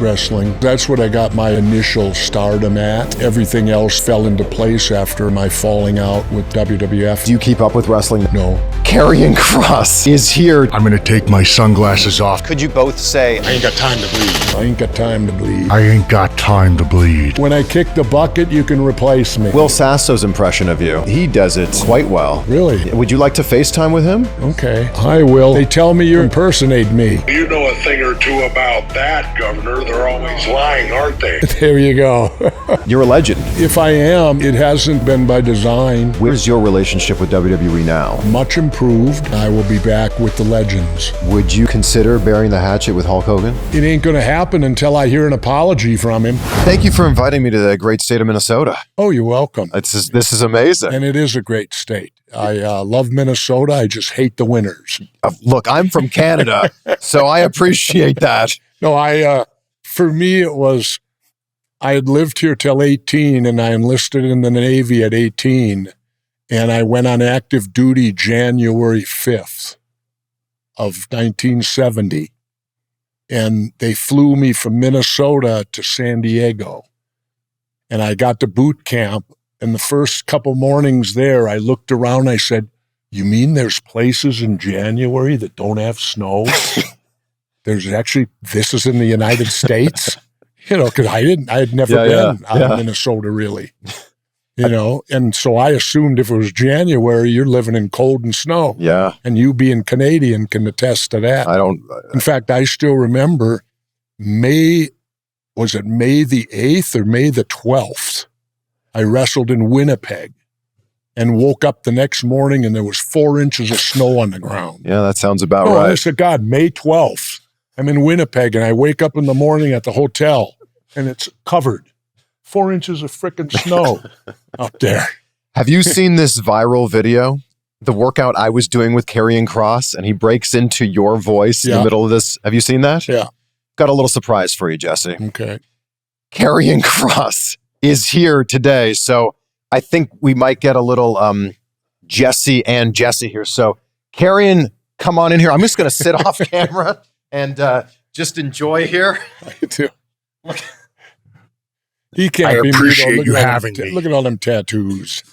wrestling. That's what I got my initial stardom at. Everything else fell into place after my falling out with WWF. Do you keep up with wrestling? No. Karrion Kross is here. I'm gonna take my sunglasses off. Could you both say, I ain't got time to bleed. I ain't got time to bleed. I ain't got time to bleed. When I kick the bucket, you can replace me. Will Sasso's impression of you? He does it quite well. Really? Would you like to FaceTime with him? Okay, I will. They tell me you impersonate me. You know a thing or two about that, Governor. They're always lying, aren't they? There you go. You're a legend. If I am, it hasn't been by design. Where's your relationship with WWE now? Much improved. I will be back with the legends. Would you consider burying the hatchet with Hulk Hogan? It ain't gonna happen until I hear an apology from him. Thank you for inviting me to the great state of Minnesota. Oh, you're welcome. This is amazing. And it is a great state. I love Minnesota. I just hate the winters. Look, I'm from Canada, so I appreciate that. No, for me, it was, I had lived here till 18 and I enlisted in the Navy at 18. And I went on active duty January 5th of 1970. And they flew me from Minnesota to San Diego. And I got to boot camp. And the first couple mornings there, I looked around, I said, you mean there's places in January that don't have snow? There's actually, this is in the United States? You know, because I had never been out of Minnesota, really. You know, and so I assumed if it was January, you're living in cold and snow. Yeah. And you being Canadian can attest to that. In fact, I still remember was it May the 8th or May the 12th? I wrestled in Winnipeg and woke up the next morning and there was 4 inches of snow on the ground. Yeah, that sounds about right. right. I said, God, May 12th. I'm in Winnipeg and I wake up in the morning at the hotel and it's covered. 4 inches of frickin' snow up there. Have you seen this viral video? The workout I was doing with Karrion Kross, and he breaks into your voice in the middle of this. Have you seen that? Yeah. Got a little surprise for you, Jesse. Okay. Karrion Kross is here today, so I think we might get a little Jesse and Jesse here. So Karrion, come on in here. I'm just going to sit off camera and just enjoy here. I do. He can't I be appreciate you having me. Look at all them tattoos.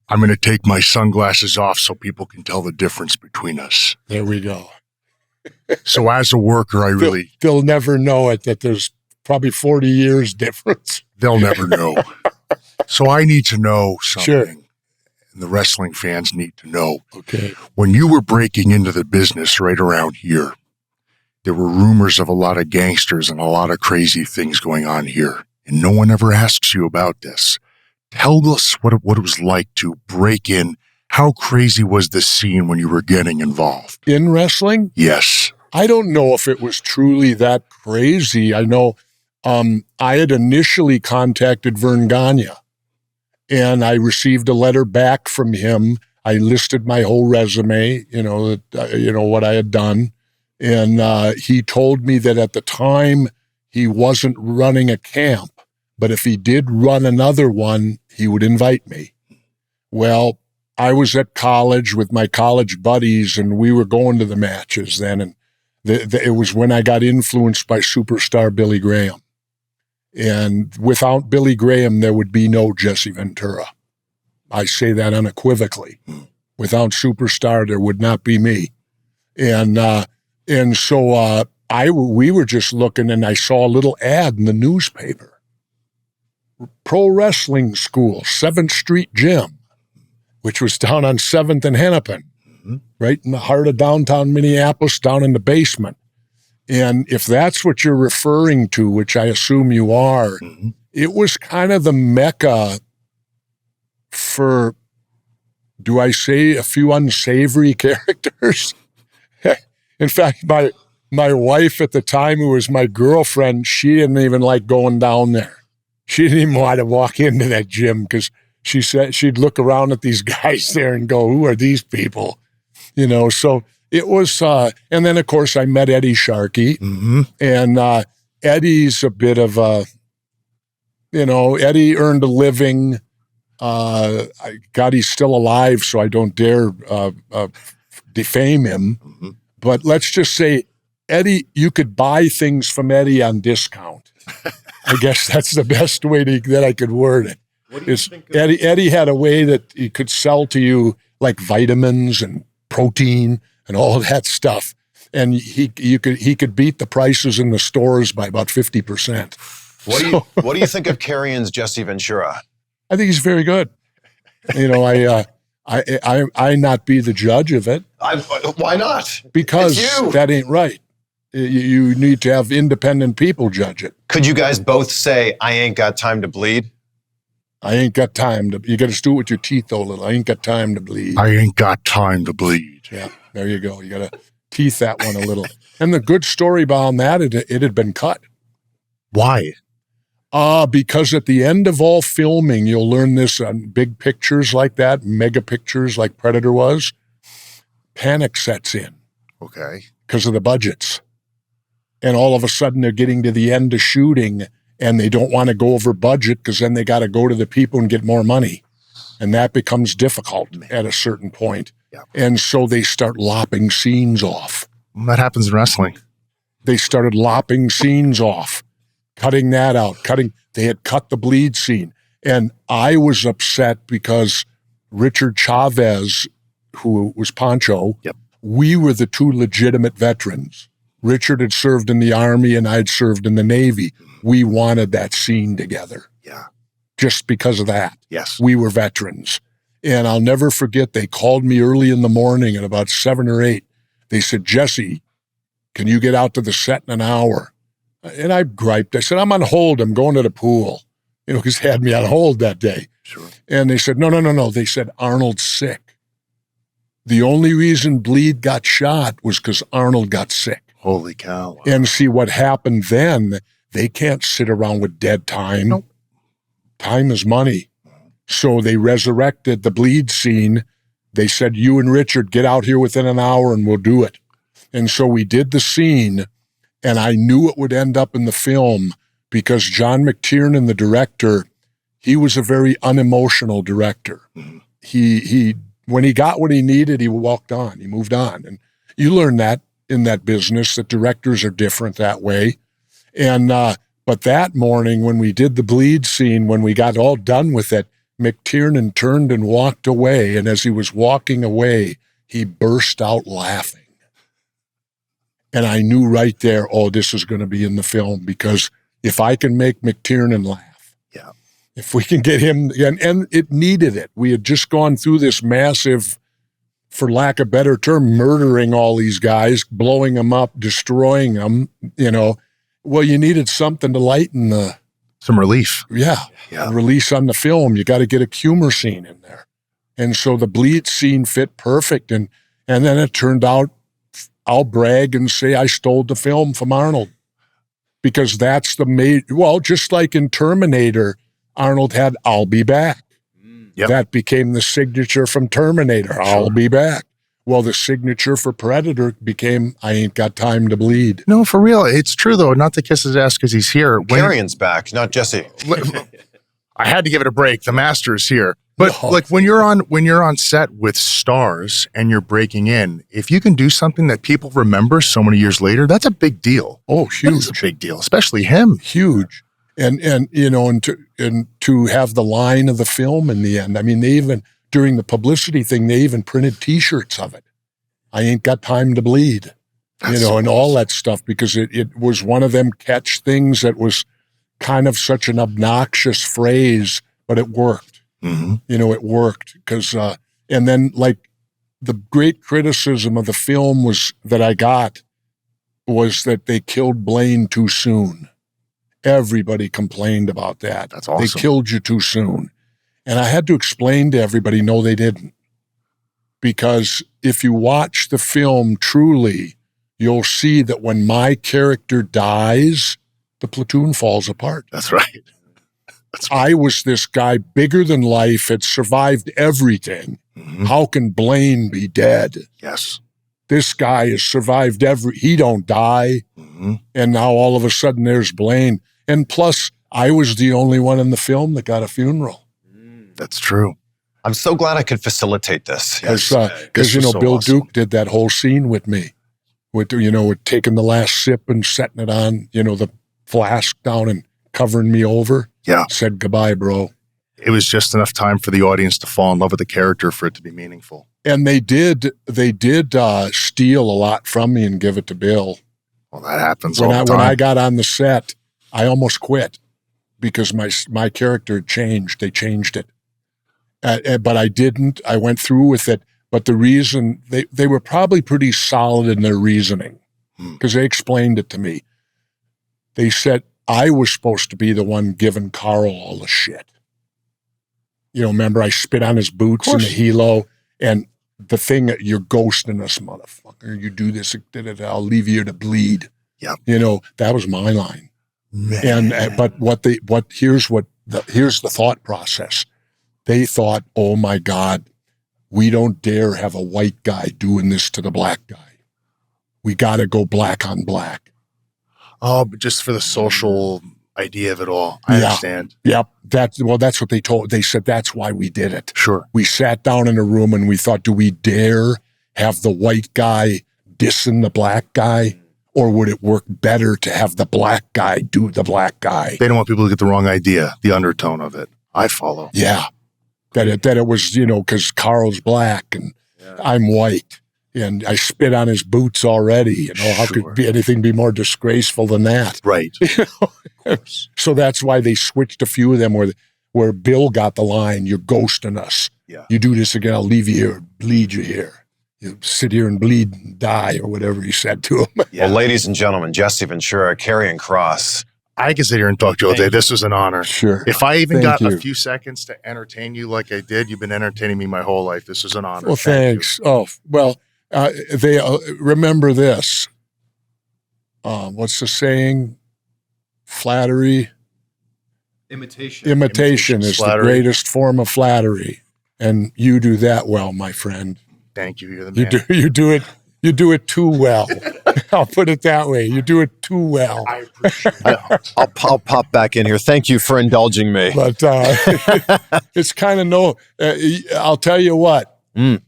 I'm going to take my sunglasses off so people can tell the difference between us. There we go. So as a worker, I really... They'll never know it, that there's probably 40 years difference. They'll never know. So I need to know something. Sure. And the wrestling fans need to know. Okay. When you were breaking into the business right around here, there were rumors of a lot of gangsters and a lot of crazy things going on here. And no one ever asks you about this. Tell us what it was like to break in. How crazy was the scene when you were getting involved? In wrestling? Yes. I don't know if it was truly that crazy. I know I had initially contacted Vern Gagne, and I received a letter back from him. I listed my whole resume, what I had done. And he told me that at the time he wasn't running a camp, but if he did run another one, he would invite me. Well, I was at college with my college buddies, and we were going to the matches then. And it was when I got influenced by superstar Billy Graham. And without Billy Graham, there would be no Jesse Ventura. I say that unequivocally. Without superstar, there would not be me. And so we were just looking, and I saw a little ad in the newspaper. Pro Wrestling School, 7th Street Gym, which was down on 7th and Hennepin, right in the heart of downtown Minneapolis, down in the basement. And if that's what you're referring to, which I assume you are, it was kind of the mecca for, do I say, a few unsavory characters? In fact, my wife at the time, who was my girlfriend, she didn't even like going down there. She didn't even want to walk into that gym because she said she'd look around at these guys there and go, who are these people? So it was, and then of course I met Eddie Sharkey, and Eddie's a bit of a, Eddie earned a living. God, he's still alive, so I don't dare defame him. But let's just say Eddie, you could buy things from Eddie on discount. I guess that's the best way that I could word it. What do you think of Eddie had a way that he could sell to you like vitamins and protein and all that stuff. And he could beat the prices in the stores by about 50%. What do you think of Karrion's Jesse Ventura? I think he's very good. You know, I not be the judge of it. Why not? Because It's you. that ain't right. You need to have independent people judge it. Could you guys both say, I ain't got time to bleed? I ain't got time to. You got to do it with your teeth, though, little. I ain't got time to bleed. I ain't got time to bleed. Yeah, there you go. You got to teeth that one a little. And the good story about that, it had been cut. Why? Because at the end of all filming, you'll learn this on big pictures like that, mega pictures like Predator was, panic sets in Okay. because of the budgets. And all of a sudden they're getting to the end of shooting and they don't want to go over budget because then they got to go to the people and get more money. And that becomes difficult at a certain point. Yeah. And so they start lopping scenes off. That happens in wrestling. They started lopping scenes off, cutting that out, they had cut the bleed scene. And I was upset because Richard Chavez, who was Pancho, Yep. we were the two legitimate veterans. Richard had served in the Army and I'd served in the Navy. We wanted that scene together. Yeah. Just because of that. Yes. We were veterans. And I'll never forget, they called me early in the morning at about 7 or 8. They said, Jesse, can you get out to the set in an hour? And I griped. I said, I'm on hold. I'm going to the pool. You know, because they had me on hold that day. Sure. And they said, no. They said, Arnold's sick. The only reason Bleed got shot was because Arnold got sick. Holy cow. And see what happened then, they can't sit around with dead time. Nope. Time is money. So they resurrected the Bleed scene. They said, you and Richard get out here within an hour and we'll do it. And so we did the scene, and I knew it would end up in the film because John McTiernan, the director, he was a very unemotional director. Mhm. He when he got what he needed, he walked on. He moved on. And you learn that in that business, that directors are different that way. And but that morning when we did the Bleed scene, when we got all done with it, McTiernan turned and walked away. And as he was walking away, he burst out laughing. And I knew right there, oh, this is going to be in the film, because if I can make McTiernan laugh, Yeah. if we can get him, and it needed it. We had just gone through this massive, for lack of a better term, murdering all these guys, blowing them up, destroying them, you know. Well, you needed something to lighten the, Some relief. yeah. Yeah. Release on the film. You got to get a humor scene in there. And so the Bleed scene fit perfect. And then it turned out, I'll brag and say I stole the film from Arnold, because that's well, just like in Terminator, Arnold had I'll be back. Yep. That became the signature from Terminator. I'll be back. Well, the signature for Predator became I ain't got time to bleed. No, for real. It's true, though. Not to kiss his ass because he's here. Karrion's back, not Jesse. I had to give it a break. The master is here. But No. like when you're on set with stars and you're breaking in, if you can do something that people remember so many years later, that's a big deal. Oh, That is a huge. big deal, especially him. Huge. And you know, and to have the line of the film in the end. I mean, they even, during the publicity thing, they even printed T-shirts of it. I ain't got time to bleed, That's you know, so and all that stuff, because it was one of them catch things that was kind of such an obnoxious phrase, but it worked. Mm-hmm. You know, it worked because, and then like the great criticism of the film was that I got was that they killed Blaine too soon. Everybody complained about that. That's awesome. They killed you too soon. And I had to explain to everybody, no, they didn't. Because if you watch the film truly, you'll see that when my character dies, the platoon falls apart. That's right. I was this guy bigger than life, had survived everything. Mhm. How can Blaine be dead? Yes. This guy has survived he don't die. Mm-hmm. And now all of a sudden there's Blaine. And plus, I was the only one in the film that got a funeral. That's true. I'm so glad I could facilitate this. Because, This you know, was so Bill awesome. Duke did that whole scene with me. with taking the last sip and setting it on, the flask down and covering me over. Yeah. Said goodbye, bro. It was just enough time for the audience to fall in love with the character for it to be meaningful. And they did steal a lot from me and give it to Bill. Well, that happens When all the time. when I got on the set, I almost quit because my character had changed. They changed it. But I didn't. I went through with it. But the reason, they were probably pretty solid in their reasoning because they explained it to me. They said I was supposed to be the one giving Carl all the shit. Remember I spit on his boots in the helo and the thing, you're ghosting us, motherfucker. You do this, I'll leave you to bleed. Yep. That was my line. Man. And but here's the thought process. They thought, oh my God, we don't dare have a white guy doing this to the black guy. We got to go black on black. Oh, but just for the social idea of it all. I understand. Yep. That's what they told. They said that's why we did it. Sure. We sat down in a room and we thought, do we dare have the white guy dissing the black guy? Or would it work better to have the black guy do the black guy? They don't want people to get the wrong idea, the undertone of it. I follow. Yeah. That it was, because Carl's black and I'm white. And I spit on his boots already. How could anything be more disgraceful than that? Right. So that's why they switched a few of them where Bill got the line, you're ghosting us. Yeah. You do this again, I'll leave you here, bleed you here. You sit here and bleed and die, or whatever he said to him. Yeah. Well, ladies and gentlemen, Jesse Ventura, Karrion Kross. I can sit here and talk to you all day. This was an honor. Sure. If I even Thank got you. a few seconds to entertain you like I did, you've been entertaining me my whole life. This was an honor. Well, thanks. Oh, well, they remember this. What's the saying? Flattery. Imitation is Flattery. the greatest form of flattery, and you do that well, my friend. Thank you. You're the man. You do it too well. I'll put it that way. You do it too well. I appreciate that. I'll pop back in here. Thank you for indulging me. But it's kind of I'll tell you what.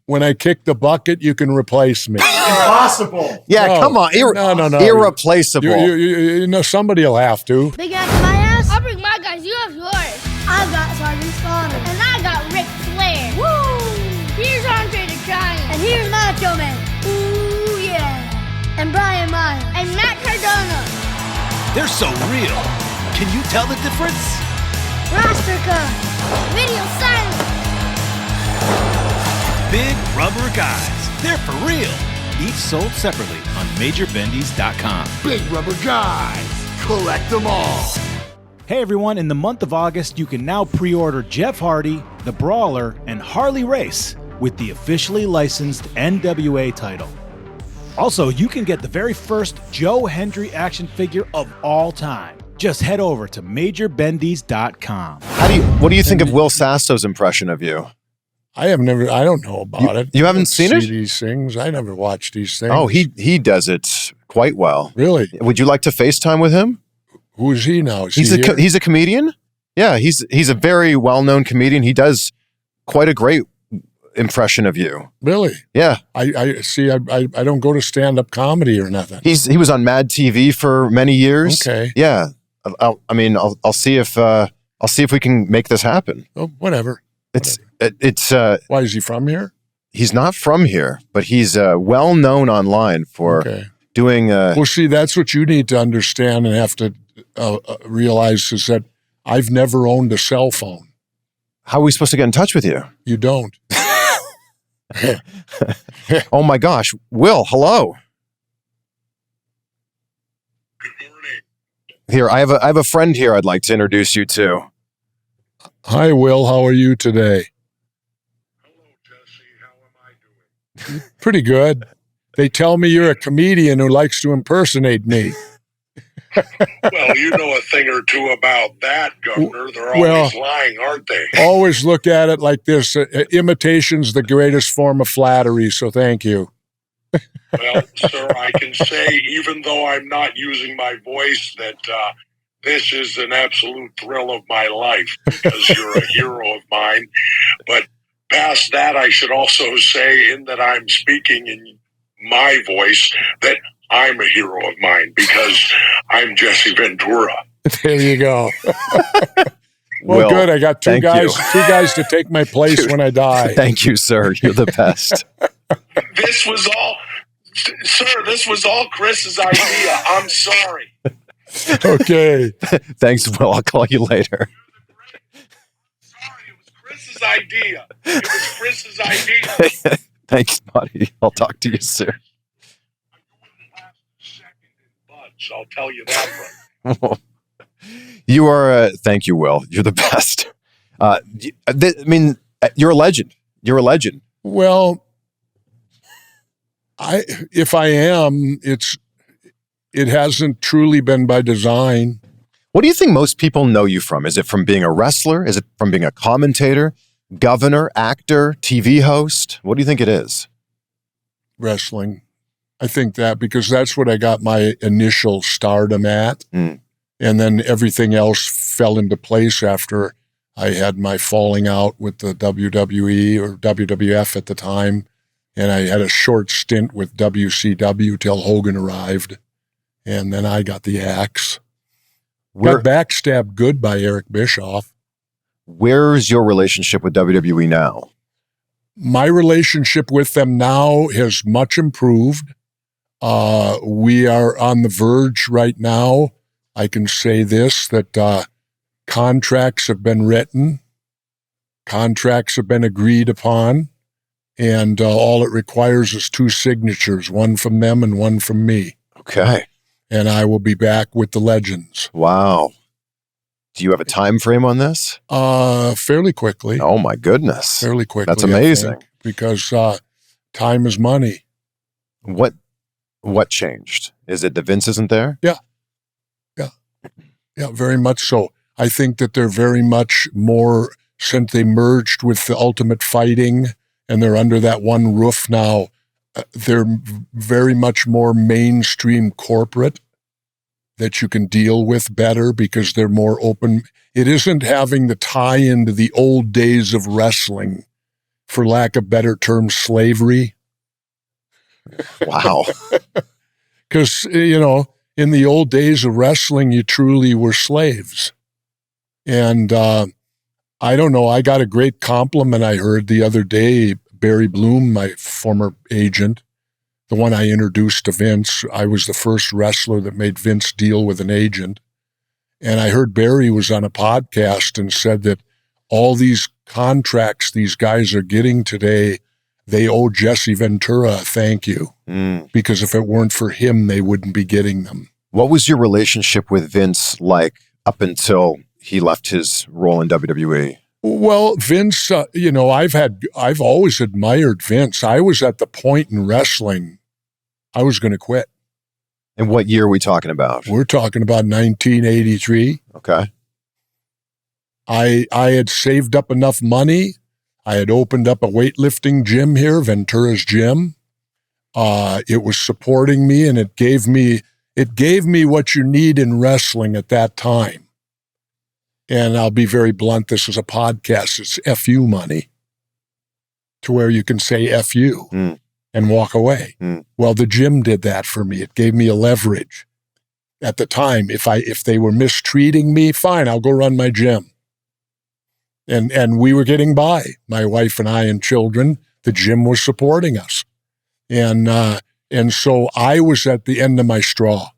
When I kick the bucket, you can replace me. Impossible. Yeah, No. come on. No. Irreplaceable. Somebody will have to. Big ass my ass? I'll bring my guys. You have yours. I got Sergeant Slaughter. And I got Ric Flair. Woo! Here's Andre the Giant. And here's Macho Man. Ooh, yeah. And Brian Myers. And Matt Cardona. They're so real. Can you tell the difference? Roster cut. Video silence. Big rubber guys. They're for real. Each sold separately on MajorBendies.com. Big rubber guys. Collect them all. Hey everyone, in the month of August, you can now pre-order Jeff Hardy, The Brawler, and Harley Race with the officially licensed NWA title. Also, you can get the very first Joe Hendry action figure of all time. Just head over to MajorBendies.com. What do you think of Will Sasso's impression of you? I don't know about it. You haven't seen it? These things. I never watched these things. Oh, he does it quite well. Really? Would you like to FaceTime with him? Who is he now? Is He's a comedian. Yeah, he's a very well-known comedian. He does quite a great impression of you. Really? Yeah. I see. I don't go to stand-up comedy or nothing. He was on Mad TV for many years. Okay. Yeah. I'll see if we can make this happen. Oh, whatever. It's Why is he from here? He's not from here, but he's well known online for doing. Well, see, that's what you need to understand and have to realize is that I've never owned a cell phone. How are we supposed to get in touch with you? You don't. Oh my gosh, Will, hello. Good morning. Here, I have a friend here I'd like to introduce you to. Hi, Will. How are you today? Hello, Jesse. How am I doing? Pretty good. They tell me you're a comedian who likes to impersonate me. Well, you know a thing or two about that, Governor. They're always lying, aren't they? Always look at it like this. Imitation's the greatest form of flattery, so thank you. Well, sir, I can say, even though I'm not using my voice, that this is an absolute thrill of my life because you're a hero of mine. But past that, I should also say in that I'm speaking in my voice that I'm a hero of mine because I'm Jesse Ventura. There you go. Well, Will, good. I got two thank guys to take my place Dude, when I die. Thank you, sir. You're the best. This was all Chris's idea. I'm sorry. Okay. Thanks, Will. I'll call you later. Sorry, it was Chris's idea. It was Chris's idea. Thanks, buddy. I'll talk to you soon. I'll tell you that right. You are, thank you, Will. You're the best. I mean, you're a legend. You're a legend. Well, if I am, it hasn't truly been by design. What do you think most people know you from? Is it from being a wrestler? Is it from being a commentator, governor, actor, TV host? What do you think it is? Wrestling. I think that because that's what I got my initial stardom at. Mm. And then everything else fell into place after I had my falling out with the WWE or WWF at the time. And I had a short stint with WCW till Hogan arrived. And then I got the axe. Got backstabbed good by Eric Bischoff. Where's your relationship with WWE now? My relationship with them now has much improved. We are on the verge right now. I can say this, that contracts have been written, contracts have been agreed upon, and all it requires is 2 signatures, one from them and one from me. Okay. And I will be back with the legends. Wow. Do you have a time frame on this? Fairly quickly. Oh, my goodness. Fairly quickly. That's amazing. I think, because time is money. What changed? Is it that Vince isn't there? Yeah, very much so. I think that they're very much more, since they merged with the Ultimate Fighting and they're under that one roof now, they're very much more mainstream corporate that you can deal with better because they're more open. It isn't having the tie into the old days of wrestling, for lack of better term, slavery. Wow. Because, in the old days of wrestling, you truly were slaves. And I don't know, I got a great compliment I heard the other day. Barry Bloom, my former agent, the one I introduced to Vince. I was the first wrestler that made Vince deal with an agent. And I heard Barry was on a podcast and said that all these contracts these guys are getting today, they owe Jesse Ventura a thank you. Because if it weren't for him, they wouldn't be getting them. What was your relationship with Vince like up until he left his role in WWE? Well, Vince, I've always admired Vince. I was at the point in wrestling, I was going to quit. And what year are we talking about? We're talking about 1983. Okay. I had saved up enough money. I had opened up a weightlifting gym here, Ventura's Gym. It was supporting me, and it gave me what you need in wrestling at that time. And I'll be very blunt, this is a podcast, it's FU money, to where you can say FU and walk away. Well, the gym did that for me. It gave me a leverage. At the time, if they were mistreating me, fine, I'll go run my gym. And we were getting by, my wife and I and children. The gym was supporting us. And so I was at the end of my straw.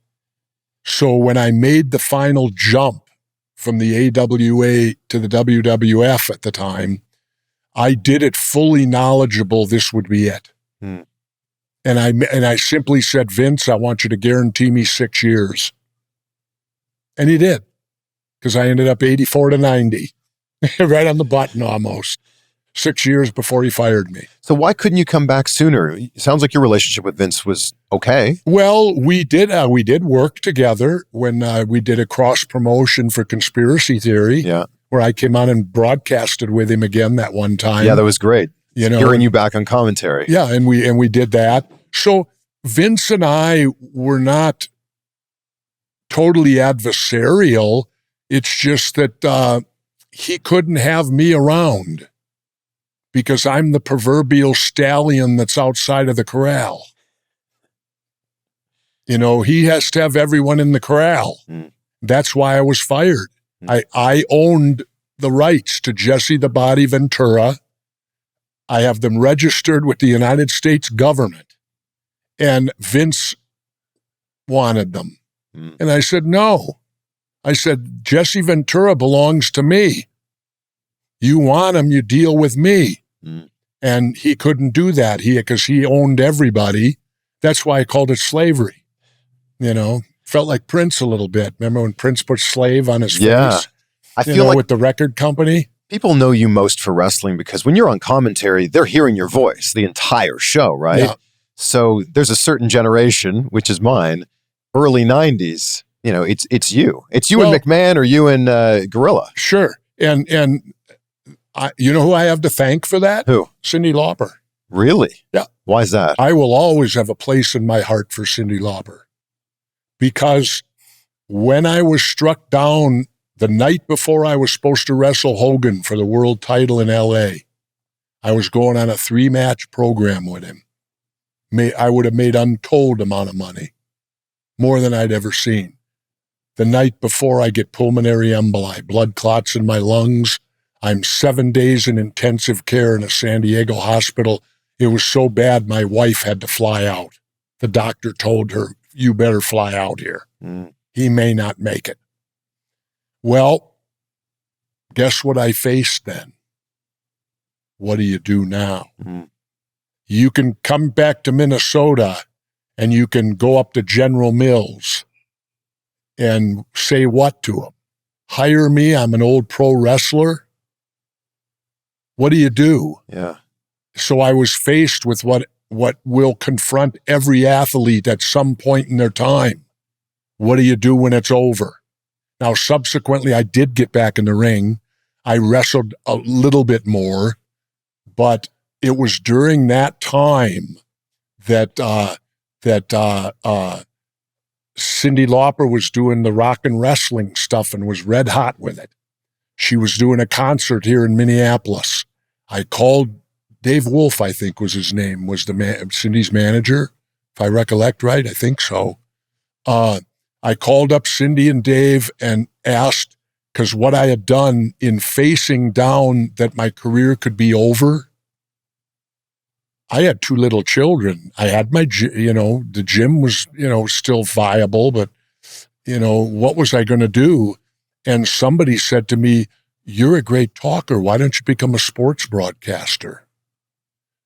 So when I made the final jump from the AWA to the WWF at the time, I did it fully knowledgeable this would be it. And I simply said, Vince, I want you to guarantee me 6 years. And he did, because I ended up 84 to 90, right on the button almost. 6 years before he fired me. So why couldn't you come back sooner? It sounds like your relationship with Vince was okay. Well, we did work together when we did a cross promotion for Conspiracy Theory, where I came on and broadcasted with him again that one time. Yeah, that was great. Hearing you back on commentary. Yeah, and we did that. So Vince and I were not totally adversarial. It's just that he couldn't have me around, because I'm the proverbial stallion that's outside of the corral. He has to have everyone in the corral. That's why I was fired. I owned the rights to Jesse the Body Ventura. I have them registered with the United States government. And Vince wanted them. And I said, no. I said, Jesse Ventura belongs to me. You want him, you deal with me. And he couldn't do that because he owned everybody. That's why I called it slavery. Felt like Prince a little bit. Remember when Prince put slave on his face? I feel like with the record company. People know you most for wrestling because when you're on commentary, they're hearing your voice the entire show, right? Yeah. So there's a certain generation, which is mine, early 90s. It's you. It's you and McMahon or you and Gorilla. Sure. And you know who I have to thank for that? Who? Cyndi Lauper. Really? Yeah. Why is that? I will always have a place in my heart for Cyndi Lauper. Because when I was struck down the night before I was supposed to wrestle Hogan for the world title in L.A., I was going on a 3-match program with him. I would have made untold amount of money, more than I'd ever seen. The night before I get pulmonary emboli, blood clots in my lungs. I'm 7 days in intensive care in a San Diego hospital. It was so bad my wife had to fly out. The doctor told her, you better fly out here. He may not make it. Well, guess what I faced then? What do you do now? You can come back to Minnesota and you can go up to General Mills and say what to them? Hire me, I'm an old pro wrestler? What do you do? Yeah. So I was faced with what will confront every athlete at some point in their time. What do you do when it's over? Now, subsequently, I did get back in the ring. I wrestled a little bit more, but it was during that time that Cyndi Lauper was doing the rock and wrestling stuff and was red hot with it. She was doing a concert here in Minneapolis. I called Dave Wolf, I think was his name, was Cyndi's manager, if I recollect right. I think so. I called up Cyndi and Dave and asked, because what I had done in facing down that my career could be over, I had 2 little children. I had my, the gym was, still viable, but, what was I going to do? And somebody said to me, you're a great talker. Why don't you become a sports broadcaster?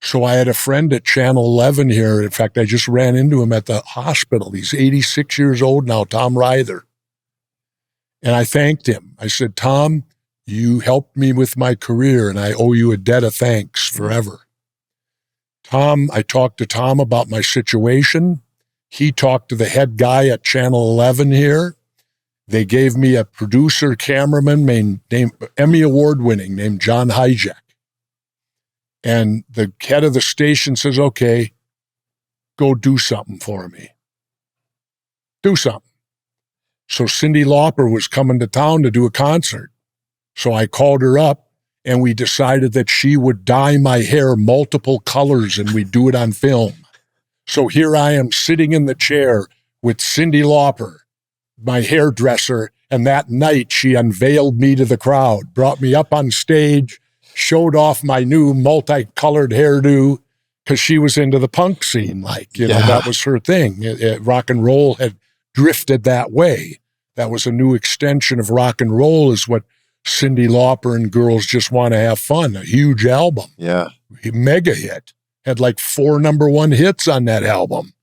So I had a friend at Channel 11 here. In fact, I just ran into him at the hospital. He's 86 years old now, Tom Ryther. And I thanked him. I said, Tom, you helped me with my career, and I owe you a debt of thanks forever. I talked to Tom about my situation. He talked to the head guy at Channel 11 here. They gave me a producer, cameraman named Emmy Award winning, named John Hijack. And the head of the station says, okay, go do something for me. Do something. So Cyndi Lauper was coming to town to do a concert. So I called her up and we decided that she would dye my hair multiple colors and we'd do it on film. So here I am sitting in the chair with Cyndi Lauper, my hairdresser, and that night she unveiled me to the crowd, brought me up on stage, showed off my new multicolored hairdo because she was into the punk scene. That was her thing. Rock and roll had drifted that way. That was a new extension of rock and roll, is what Cyndi Lauper and Girls Just Want to Have Fun, a huge album. Yeah. Mega hit. Had 4 number 1 hits on that album.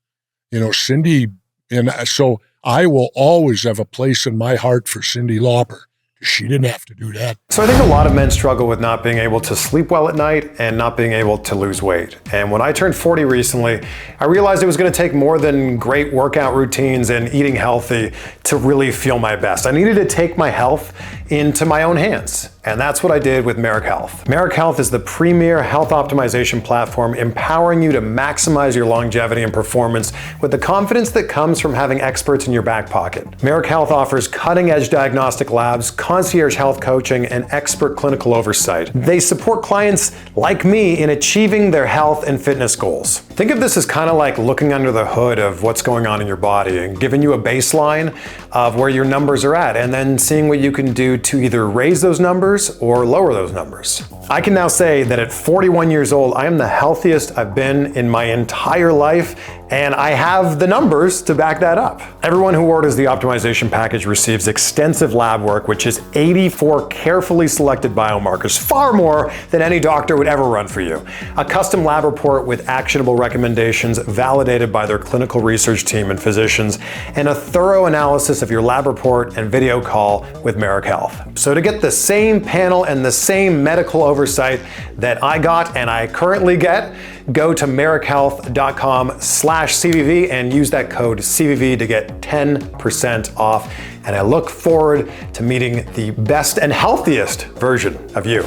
Cyndi, and so I will always have a place in my heart for Cyndi Lauper. She didn't have to do that. So I think a lot of men struggle with not being able to sleep well at night and not being able to lose weight. And when I turned 40 recently, I realized it was going to take more than great workout routines and eating healthy to really feel my best. I needed to take my health into my own hands. And that's what I did with Merrick Health. Merrick Health is the premier health optimization platform, empowering you to maximize your longevity and performance with the confidence that comes from having experts in your back pocket. Merrick Health offers cutting-edge diagnostic labs, concierge health coaching, and expert clinical oversight. They support clients like me in achieving their health and fitness goals. Think of this as kind of like looking under the hood of what's going on in your body and giving you a baseline of where your numbers are at, and then seeing what you can do to either raise those numbers or lower those numbers. I can now say that at 41 years old, I am the healthiest I've been in my entire life, and I have the numbers to back that up. Everyone who orders the optimization package receives extensive lab work, which is 84 carefully selected biomarkers, far more than any doctor would ever run for you. A custom lab report with actionable recommendations validated by their clinical research team and physicians, and a thorough analysis of your lab report and video call with Merrick Health. So to get the same panel and the same medical oversight that I got and I currently get, go to merrickhealth.com/CVV and use that code CVV to get 10% off. And I look forward to meeting the best and healthiest version of you.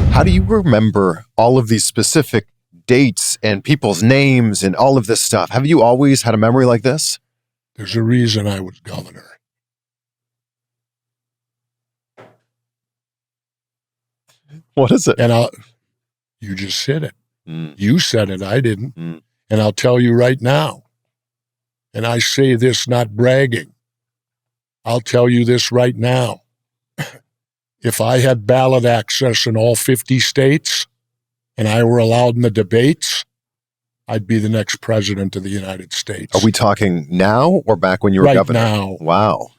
How do you remember all of these specific dates and people's names and all of this stuff? Have you always had a memory like this? There's a reason I was governor. What is it? And you just said it. You said it, I didn't. Mm. And I'll tell you right now, and I say this not bragging, I'll tell you this right now. If I had ballot access in all 50 states and I were allowed in the debates, I'd be the next president of the United States. Are we talking now or back when you were right governor? Now. Wow.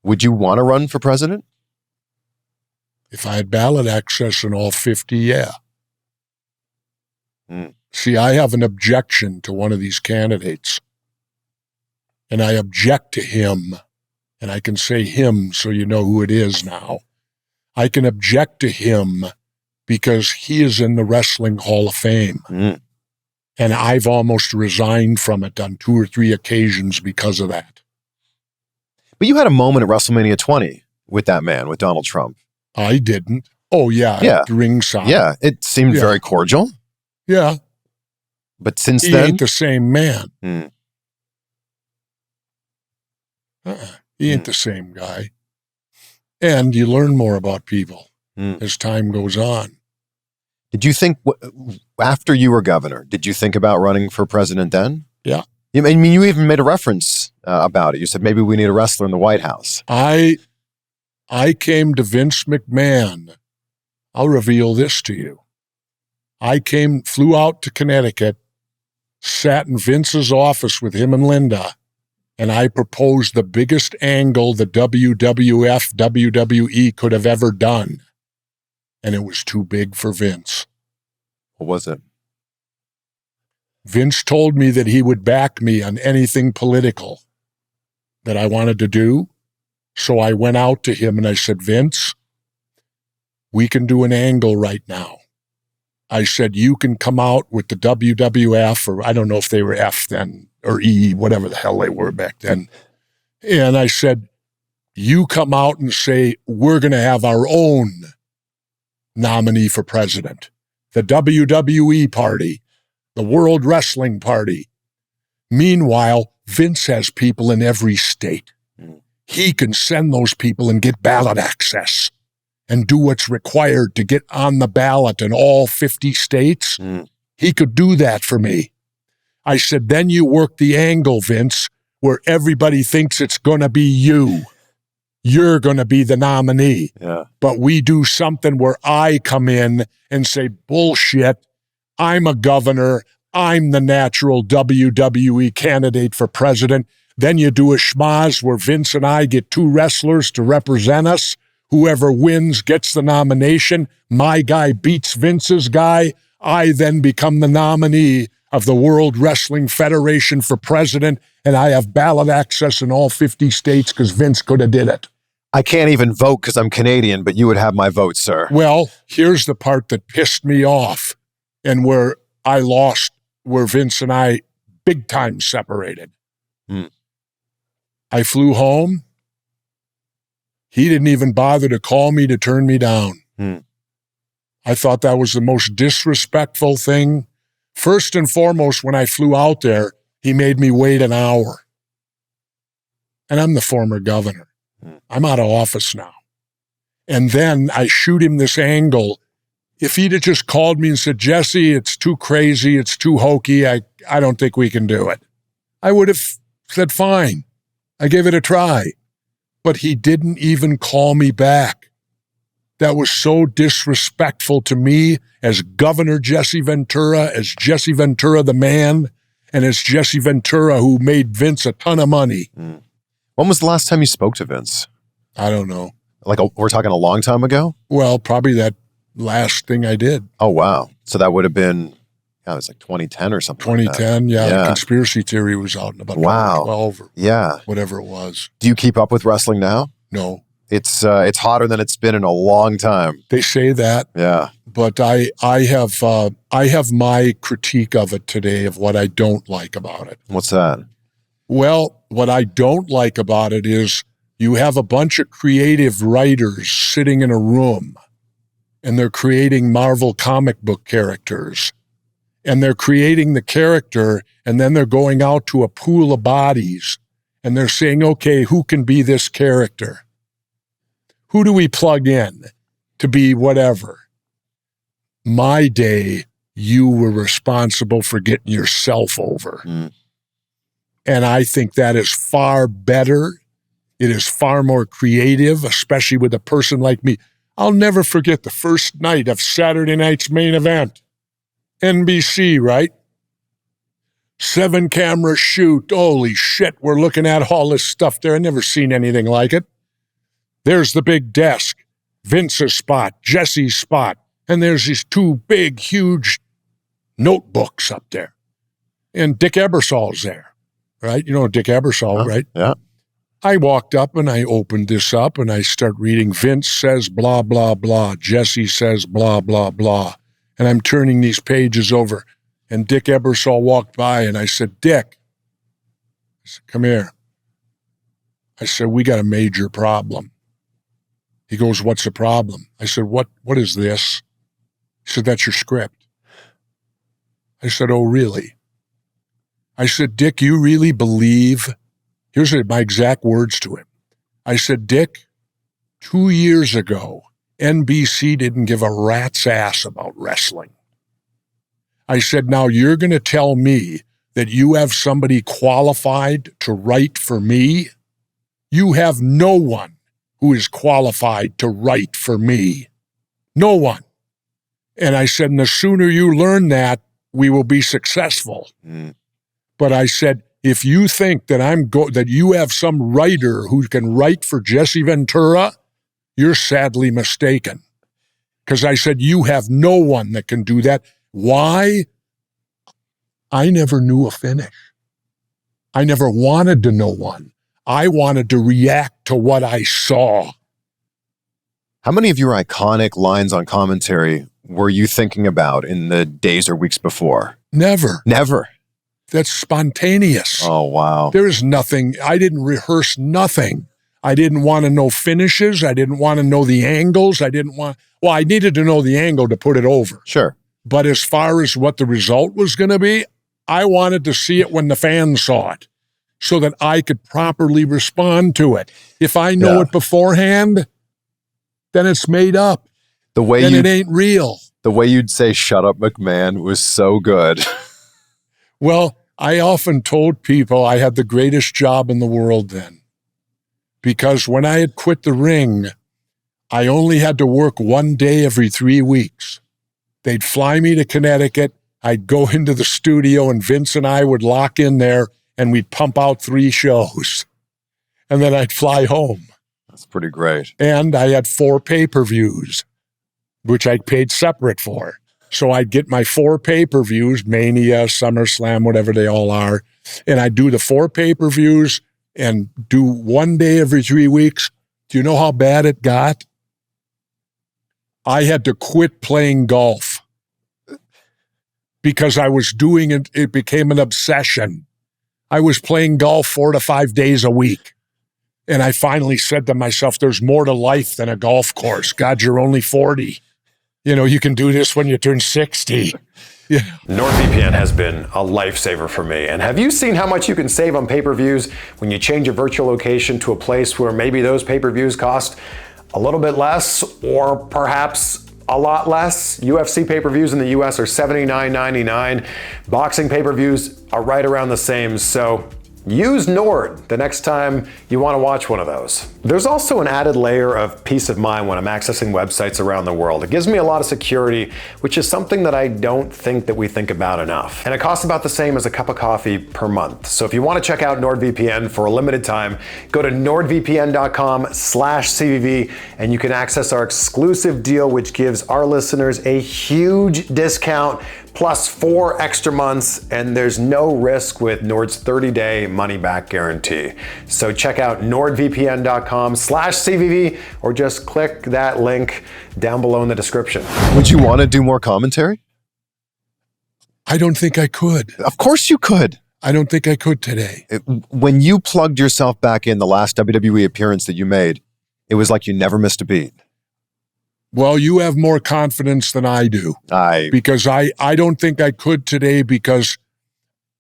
Would you want to run for president? If I had ballot access in all 50, yeah. See, I have an objection to one of these candidates, and I object to him, and I can say him so you know who it is now. I can object to him because he is in the Wrestling Hall of Fame, and I've almost resigned from it on 2 or 3 occasions because of that. But you had a moment at WrestleMania 20 with that man, with Donald Trump. I didn't. Oh, yeah. Yeah. At the ringside. Yeah, it seemed very cordial. Yeah. But since he then, ain't the same man. He ain't the same guy. And you learn more about people as time goes on. Did you think, after you were governor, did you think about running for president then? Yeah. I mean, you even made a reference about it. You said, maybe we need a wrestler in the White House. I came to Vince McMahon. I'll reveal this to you. I flew out to Connecticut, sat in Vince's office with him and Linda, and I proposed the biggest angle the WWF, WWE could have ever done. And it was too big for Vince. What was it? Vince told me that he would back me on anything political that I wanted to do. So I went out to him and I said, Vince, we can do an angle right now. I said, you can come out with the WWF, or I don't know if they were F then, or E, whatever the hell they were back then. And I said, you come out and say, we're going to have our own nominee for president. The WWE party, the World Wrestling Party. Meanwhile, Vince has people in every state. He can send those people and get ballot access and do what's required to get on the ballot in all 50 states. He could do that for me. I said, then you work the angle, Vince, where everybody thinks it's going to be you. You're going to be the nominee. Yeah. But we do something where I come in and say, bullshit, I'm a governor. I'm the natural WWE candidate for president. Then you do a schmaz where Vince and I get 2 wrestlers to represent us. Whoever wins gets the nomination. My guy beats Vince's guy. I then become the nominee of the World Wrestling Federation for president, and I have ballot access in all 50 states because Vince could have did it. I can't even vote because I'm Canadian, but you would have my vote, sir. Well, here's the part that pissed me off and where I lost, where Vince and I big time separated. I flew home. He didn't even bother to call me to turn me down. I thought that was the most disrespectful thing. First and foremost, when I flew out there, he made me wait an hour. And I'm the former governor. I'm out of office now. And then I shoot him this angle. If he'd have just called me and said, Jesse, it's too crazy, it's too hokey, I don't think we can do it, I would have said, fine. I gave it a try. But he didn't even call me back. That was so disrespectful to me as Governor Jesse Ventura, as Jesse Ventura the man, and as Jesse Ventura who made Vince a ton of money. When was the last time you spoke to Vince? I don't know. We're talking a long time ago? Well, probably that last thing I did. Oh, wow. So that would have been, it was like 2010 or something. 2010, The conspiracy theory was out in about 2012 or whatever it was. Do you keep up with wrestling now? No. It's hotter than it's been in a long time. They say that. Yeah. But I have my critique of it today of what I don't like about it. What's that? Well, what I don't like about it is you have a bunch of creative writers sitting in a room and they're creating Marvel comic book characters. And they're creating the character and then they're going out to a pool of bodies and they're saying, okay, who can be this character? Who do we plug in to be whatever? My day, you were responsible for getting yourself over. And I think that is far better. It is far more creative, especially with a person like me. I'll never forget the first night of Saturday night's main event. NBC, right? 7-camera shoot. Holy shit, we're looking at all this stuff there. I've never seen anything like it. There's the big desk, Vince's spot, Jesse's spot, and there's these 2 big, huge notebooks up there. And Dick Ebersol's there, right? You know Dick Ebersol, right? Yeah. I walked up and I opened this up and I start reading, Vince says blah, blah, blah. Jesse says blah, blah, blah. And I'm turning these pages over. And Dick Ebersol walked by and I said, Dick, I said, come here. I said, we got a major problem. He goes, what's the problem? I said, what is this? He said, that's your script. I said, oh, really? I said, Dick, you really believe? Here's my exact words to him. I said, Dick, 2 years ago, NBC didn't give a rat's ass about wrestling. I said, now you're going to tell me that you have somebody qualified to write for me? You have no one who is qualified to write for me. No one. And I said, and the sooner you learn that, we will be successful. But I said, if you think that that you have some writer who can write for Jesse Ventura, you're sadly mistaken. Because I said, you have no one that can do that. Why? I never knew a finish. I never wanted to know one. I wanted to react to what I saw. How many of your iconic lines on commentary were you thinking about in the days or weeks before? Never. Never? That's spontaneous. Oh, wow. There is nothing. I didn't rehearse nothing. I didn't want to know finishes. I didn't want to know the angles. I needed to know the angle to put it over. Sure. But as far as what the result was going to be, I wanted to see it when the fans saw it so that I could properly respond to it. If I know it beforehand, then it's made up. It ain't real. The way you'd say, shut up, McMahon, was so good. Well, I often told people I had the greatest job in the world then. Because when I had quit the ring, I only had to work 1 day every 3 weeks. They'd fly me to Connecticut. I'd go into the studio and Vince and I would lock in there and we'd pump out 3 shows. And then I'd fly home. That's pretty great. And I had 4 pay-per-views, which I paid separate for. So I'd get my 4 pay-per-views, Mania, SummerSlam, whatever they all are. And I'd do the 4 pay-per-views and do 1 day every 3 weeks. Do you know how bad it got? I had to quit playing golf because I was doing it. It became an obsession. I was playing golf 4 to 5 days a week. And I finally said to myself, there's more to life than a golf course. God, you're only 40. You can do this when you turn 60. Yeah. NordVPN has been a lifesaver for me. And have you seen how much you can save on pay-per-views when you change your virtual location to a place where maybe those pay-per-views cost a little bit less, or perhaps a lot less. UFC pay-per-views in the US are $79.99. Boxing pay-per-views are right around the same. So use Nord the next time you want to watch one of those. There's also an added layer of peace of mind when I'm accessing websites around the world. It gives me a lot of security, which is something that I don't think that we think about enough. And it costs about the same as a cup of coffee per month. So if you want to check out NordVPN for a limited time, go to nordvpn.com/CVV and you can access our exclusive deal, which gives our listeners a huge discount plus 4 extra months, and there's no risk with Nord's 30-day money-back guarantee. So check out nordvpn.com/CVV or just click that link down below in the description. Would you want to do more commentary? I don't think I could. Of course you could. I don't think I could today. When you plugged yourself back in the last WWE appearance that you made, it was like you never missed a beat. Well, you have more confidence than I do. Because I don't think I could today because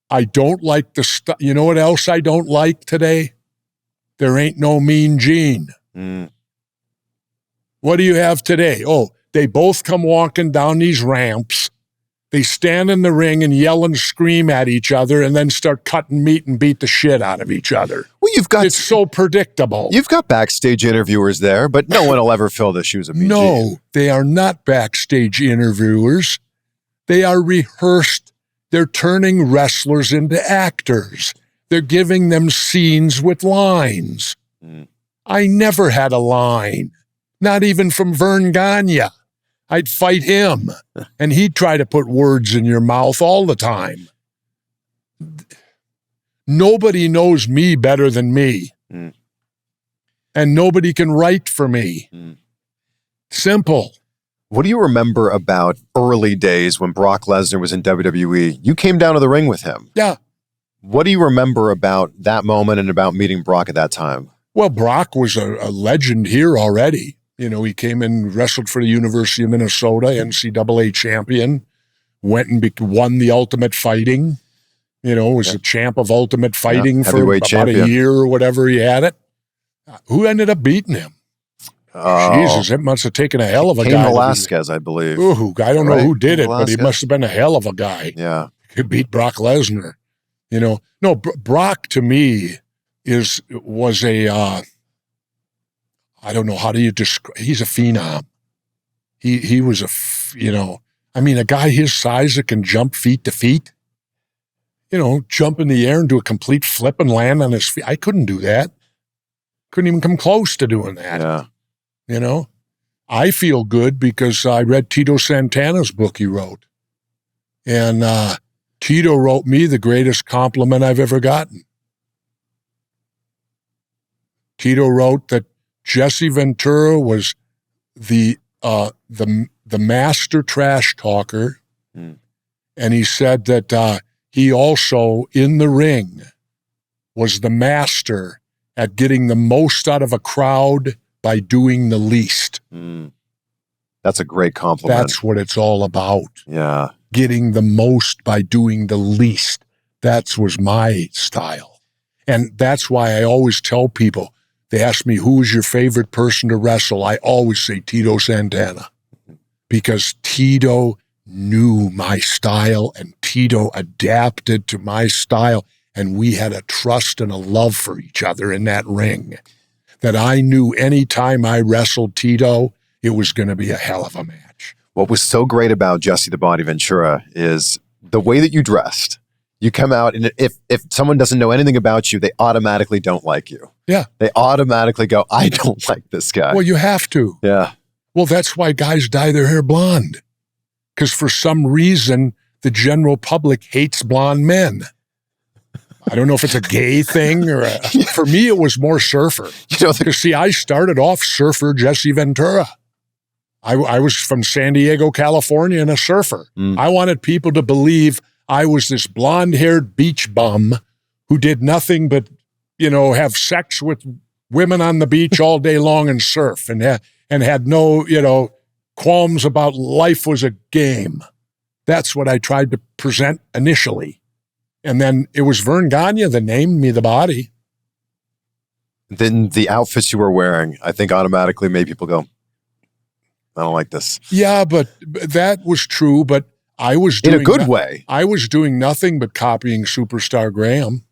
I don't like the stuff. You know what else I don't like today? There ain't no Mean Gene. What do you have today? Oh, they both come walking down these ramps. They stand in the ring and yell and scream at each other and then start cutting meat and beat the shit out of each other. Well, it's so predictable. You've got backstage interviewers there, but no one will ever fill the shoes of Mean Gene. No, they are not backstage interviewers. They are rehearsed. They're turning wrestlers into actors. They're giving them scenes with lines. I never had a line, not even from Vern Gagne. I'd fight him, and he'd try to put words in your mouth all the time. Nobody knows me better than me. And nobody can write for me. Simple. What do you remember about early days when Brock Lesnar was in WWE? You came down to the ring with him. Yeah. What do you remember about that moment and about meeting Brock at that time? Well, Brock was a legend here already. You know, he came and wrestled for the University of Minnesota, NCAA champion, went and won the Ultimate Fighting. You know, was a champ of Ultimate Fighting for about a year or whatever he had it. Who ended up beating him? Jesus, it must have taken a hell of a guy. Cain Velasquez, I believe. Ooh, I don't know who did it, but he must have been a hell of a guy. Yeah. He beat Brock Lesnar. You know, no, Brock to me was a, I don't know, how do you describe, he's a phenom. He was a guy his size that can jump feet to feet. You know, jump in the air and do a complete flip and land on his feet. I couldn't do that. Couldn't even come close to doing that. Yeah. You know, I feel good because I read Tito Santana's book he wrote. And Tito wrote me the greatest compliment I've ever gotten. Tito wrote that Jesse Ventura was the master trash talker. And he said that he also, in the ring, was the master at getting the most out of a crowd by doing the least. That's a great compliment. That's what it's all about. Yeah. Getting the most by doing the least. That was my style. And that's why I always tell people, they ask me, who's your favorite person to wrestle? I always say Tito Santana. Because Tito knew my style and Tito adapted to my style. And we had a trust and a love for each other in that ring that I knew any time I wrestled Tito, it was going to be a hell of a match. What was so great about Jesse the Body Ventura is the way that you dressed. You come out, and if someone doesn't know anything about you, they automatically don't like you. Yeah. They automatically go, I don't like this guy. Well, you have to. Yeah. Well, that's why guys dye their hair blonde. Because for some reason, the general public hates blonde men. I don't know if it's a gay thing or for me, it was more surfer. Because see, I started off surfer Jesse Ventura. I was from San Diego, California, and a surfer. I wanted people to believe I was this blonde-haired beach bum who did nothing but, have sex with women on the beach all day long and surf and had no, qualms about life was a game. That's what I tried to present initially. And then it was Vern Gagne that named me the Body. then the outfits you were wearing, I think automatically made people go, I don't like this. Yeah, but that was true, but I was doing in a good way. I was doing nothing but copying Superstar Graham.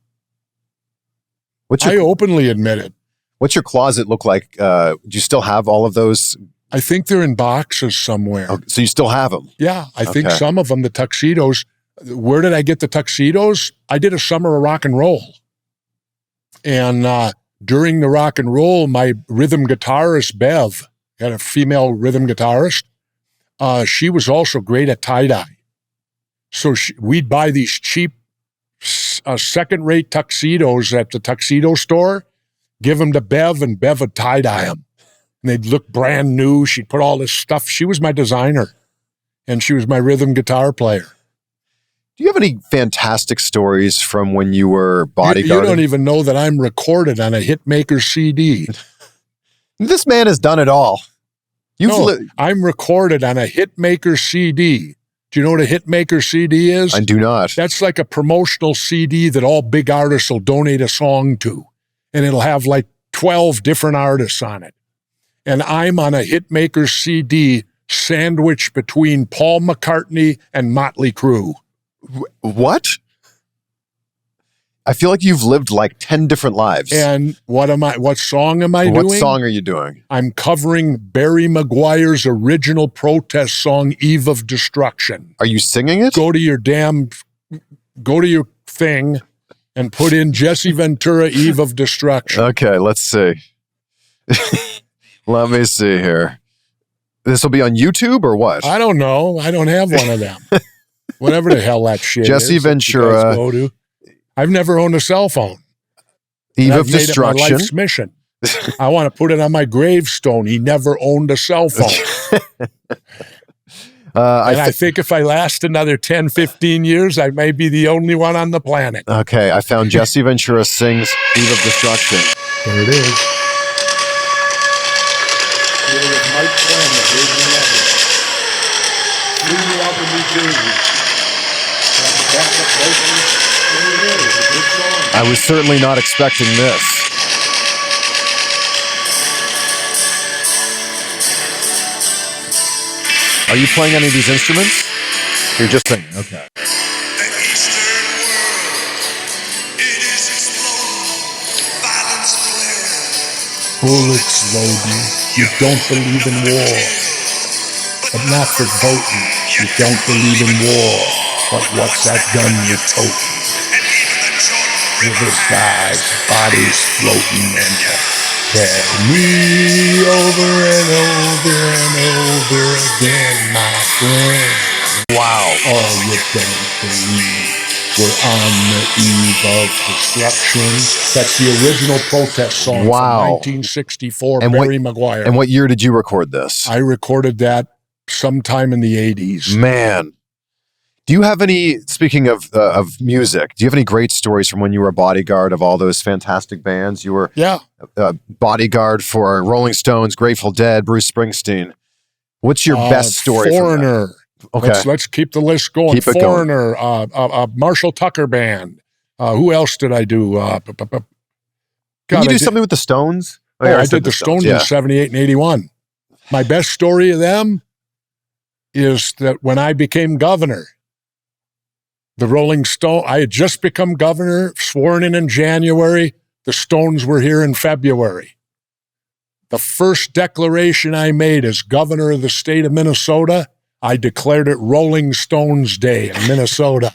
I I openly admit it. What's your closet look like? Do you still have all of those? I think they're in boxes somewhere. Oh, so you still have them? Yeah, I think Okay. some of them, the tuxedos. Where did I get the tuxedos? I did a summer of rock and roll. And during the rock and roll, my rhythm guitarist, Bev, had a female rhythm guitarist. She was also great at tie-dye. So we'd buy these cheap second-rate tuxedos at the tuxedo store, give them to Bev, and Bev would tie-dye them. And they'd look brand new. She'd put all this stuff. She was my designer, and she was my rhythm guitar player. Do you have any fantastic stories from when you were bodyguarding? You don't even know that I'm recorded on a Hitmaker CD. This man has done it all. I'm recorded on a Hitmaker CD. Do you know what a Hitmaker CD is? I do not. That's like a promotional CD that all big artists will donate a song to. And it'll have like 12 different artists on it. And I'm on a Hitmaker CD sandwiched between Paul McCartney and Motley Crue. What? I feel like you've lived like 10 different lives. And what song am I doing? What song are you doing? I'm covering Barry Maguire's original protest song, Eve of Destruction. Are you singing it? Go to your thing and put in Jesse Ventura, Eve of Destruction. Okay, let's see. Let me see here. This will be on YouTube or what? I don't know. I don't have one of them. Whatever the hell that shit Jesse is. Ventura. Go to. I've never owned a cell phone. Eve of I've made it Destruction. my life's mission. I want to put it on my gravestone. He never owned a cell phone. I think if I last another 10, 15 years, I may be the only one on the planet. Okay, I found Jesse Ventura sings Eve of Destruction. There it is. It was Mike Clem that gave me that. Flew me out to New Jersey. I was certainly not expecting this. Are you playing any of these instruments? You're just singing, okay. Bullets loading. You don't believe in war. But not for voting. You don't believe in war. But what's that gun you're toting? River guys, bodies floating and tell me over and over and over again, my friend. Wow. Oh, you don't believe we're on the eve of destruction. That's the original protest song from 1964, and Barry Maguire. And what year did you record this? I recorded that sometime in the 80s. Man. Do you have any, speaking of music, do you have any great stories from when you were a bodyguard of all those fantastic bands? You were bodyguard for Rolling Stones, Grateful Dead, Bruce Springsteen. What's your best story? Foreigner. Okay. Let's keep the list going. Keep it Foreigner, Marshall Tucker Band. Who else did I do? Can you do something with the Stones? I did the Stones in 78 and 81. My best story of them is that when I became governor, the Rolling Stone, I had just become governor, sworn in January. The Stones were here in February. The first declaration I made as governor of the state of Minnesota, I declared it Rolling Stones Day in Minnesota.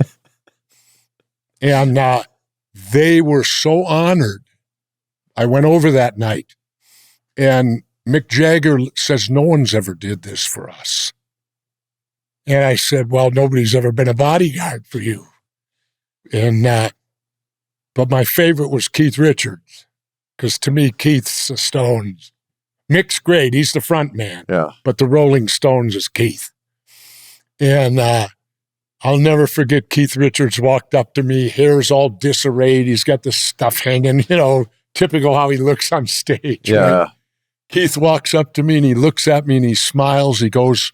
And they were so honored. I went over that night, and Mick Jagger says, no one's ever did this for us. And I said, well, nobody's ever been a bodyguard for you. And but my favorite was Keith Richards, because to me, Keith's the Stones. Mick's great. He's the front man. Yeah. But the Rolling Stones is Keith. And I'll never forget Keith Richards walked up to me, hair's all disarrayed. He's got the stuff hanging, typical how he looks on stage. Yeah. Right? Keith walks up to me and he looks at me and he smiles. He goes,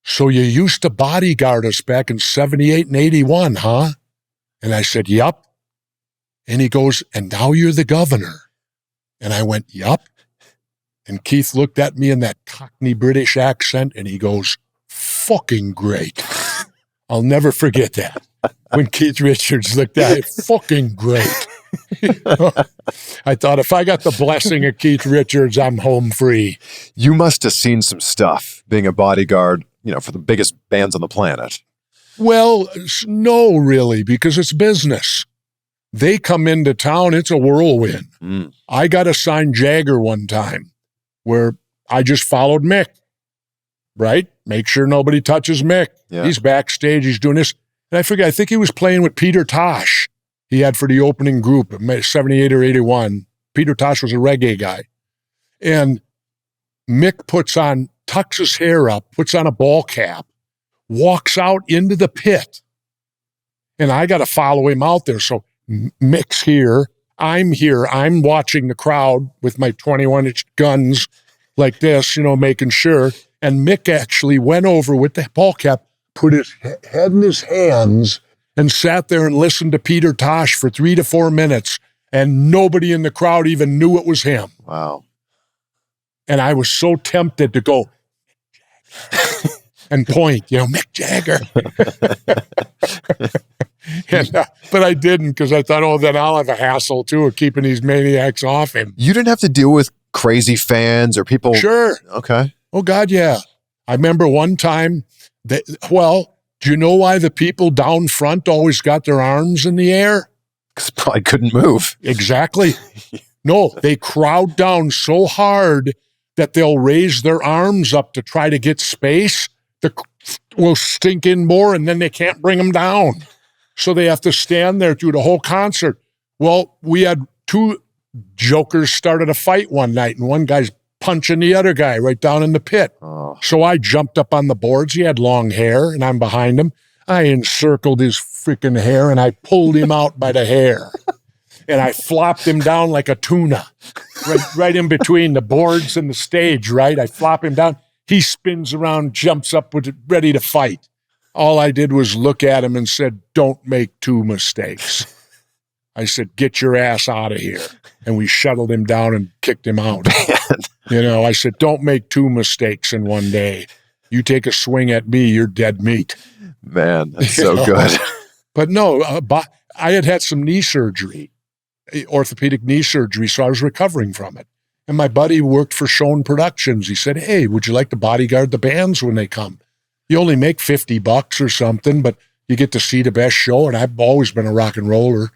so you used to bodyguard us back in 78 and 81, huh? And I said, yep. And he goes, and now you're the governor. And I went, yup. And Keith looked at me in that Cockney British accent, and he goes, fucking great. I'll never forget that. When Keith Richards looked at it, fucking great. I thought, if I got the blessing of Keith Richards, I'm home free. You must have seen some stuff being a bodyguard, for the biggest bands on the planet. Well, no, really, because it's business. They come into town, it's a whirlwind. I got assigned Jagger one time where I just followed Mick, right? Make sure nobody touches Mick. Yeah. He's backstage, he's doing this. And I think he was playing with Peter Tosh. He had for the opening group, 78 or 81. Peter Tosh was a reggae guy. And Mick tucks his hair up, puts on a ball cap, walks out into the pit. And I got to follow him out there. So Mick's here. I'm watching the crowd with my 21-inch guns like this, making sure. And Mick actually went over with the ball cap, put his head in his hands, and sat there and listened to Peter Tosh for 3 to 4 minutes, and nobody in the crowd even knew it was him. Wow. And I was so tempted to go, and point, Mick Jagger. But I didn't, because I thought, then I'll have a hassle, too, of keeping these maniacs off him. You didn't have to deal with crazy fans or people? Sure. Okay. Oh, God, yeah. I remember one time, do you know why the people down front always got their arms in the air? Because probably couldn't move. Exactly. No, they crowd down so hard that they'll raise their arms up to try to get space. Will stink in more, and then they can't bring them down. So they have to stand there through the whole concert. Well, we had 2 jokers started a fight one night, and one guy's punching the other guy right down in the pit. Oh. So I jumped up on the boards. He had long hair, and I'm behind him. I encircled his freaking hair, and I pulled him out by the hair. And I flopped him down like a tuna, right in between the boards and the stage, right? I flop him down. He spins around, jumps up, ready to fight. All I did was look at him and said, don't make 2 mistakes. I said, get your ass out of here. And we shuttled him down and kicked him out. I said, don't make 2 mistakes in one day. You take a swing at me, you're dead meat. Man, that's so good. But no, I had some knee surgery, orthopedic knee surgery, so I was recovering from it. And my buddy worked for Schoen Productions. He said, hey, would you like to bodyguard the bands when they come? You only make $50 or something, but you get to see the best show. And I've always been a rock and roller.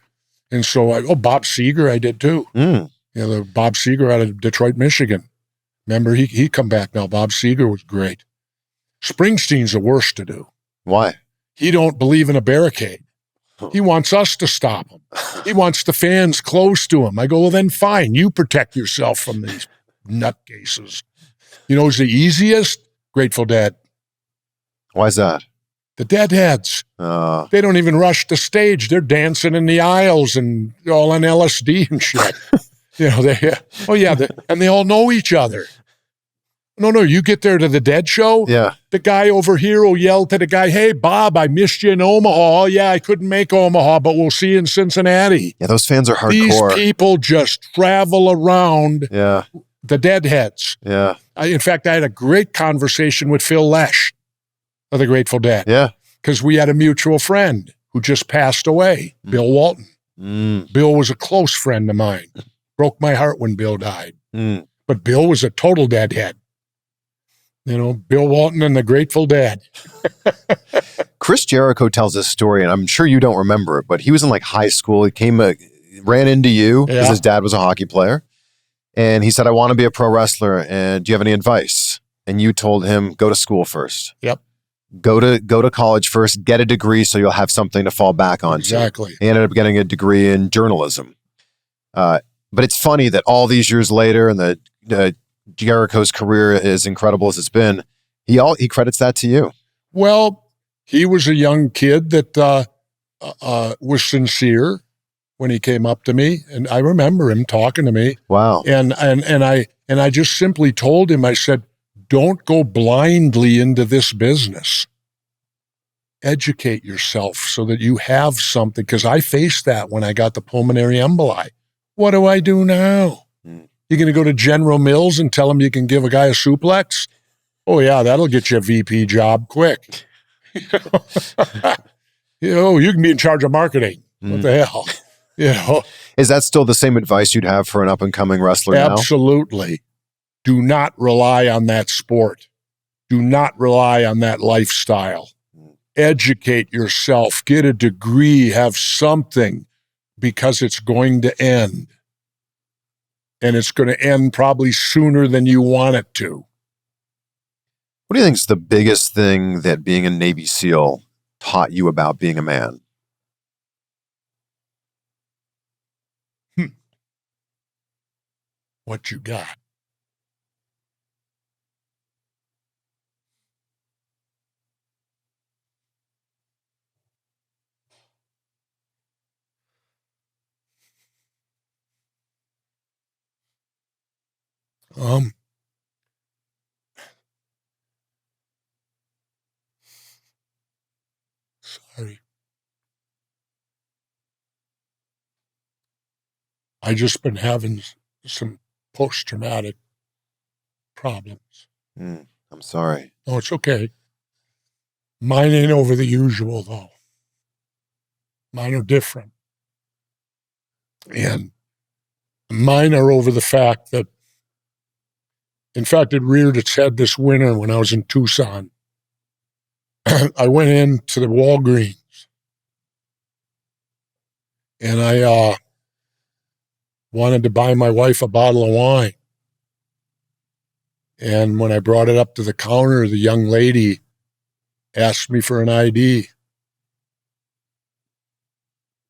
And so Bob Seger, I did too. The Bob Seger out of Detroit, Michigan. Remember, he come back now. Bob Seger was great. Springsteen's the worst to do. Why? He don't believe in a barricade. He wants us to stop him. He wants the fans close to him. I go, well, then fine. You protect yourself from these nutcases. Who's the easiest? Grateful Dead. Why's that? The Deadheads. They don't even rush the stage. They're dancing in the aisles and all on LSD and shit. And they all know each other. No, you get there to the Dead show. Yeah. The guy over here will yell to the guy, hey, Bob, I missed you in Omaha. Yeah, I couldn't make Omaha, but we'll see you in Cincinnati. Yeah, those fans are hardcore. These people just travel around the Deadheads. Yeah. In fact, I had a great conversation with Phil Lesh of the Grateful Dead. Yeah. Because we had a mutual friend who just passed away, Bill Walton. Bill was a close friend of mine. Broke my heart when Bill died. But Bill was a total Deadhead. Bill Walton and the Grateful Dead. Chris Jericho tells this story, and I'm sure you don't remember it, but he was in high school. He ran into you because his dad was a hockey player. And he said, I want to be a pro wrestler. And do you have any advice? And you told him, go to school first. Yep. Go to college first, get a degree so you'll have something to fall back on. Exactly. He ended up getting a degree in journalism. But it's funny that all these years later, and the Jericho's career, as incredible as it's been, he credits that to you. Well, he was a young kid that was sincere when he came up to me, and I remember him talking to me. Wow. And I just simply told him, I said, don't go blindly into this business. Educate yourself so that you have something, because I faced that when I got the pulmonary emboli. What do I do now? You going to go to General Mills and tell them you can give a guy a suplex? Oh, yeah, that'll get you a VP job quick. You can be in charge of marketing. What the hell? Is that still the same advice you'd have for an up-and-coming wrestler now? Absolutely. Do not rely on that sport. Do not rely on that lifestyle. Educate yourself. Get a degree. Have something, because it's going to end. And it's going to end probably sooner than you want it to. What do you think is the biggest thing that being a Navy SEAL taught you about being a man? What you got? Sorry. I just been having some post-traumatic problems. I'm sorry. Oh, it's okay. Mine ain't over the usual, though. Mine are different. And mine are over the fact that, in fact, it reared its head this winter when I was in Tucson. I went into the Walgreens and I wanted to buy my wife a bottle of wine. And when I brought it up to the counter, the young lady asked me for an ID.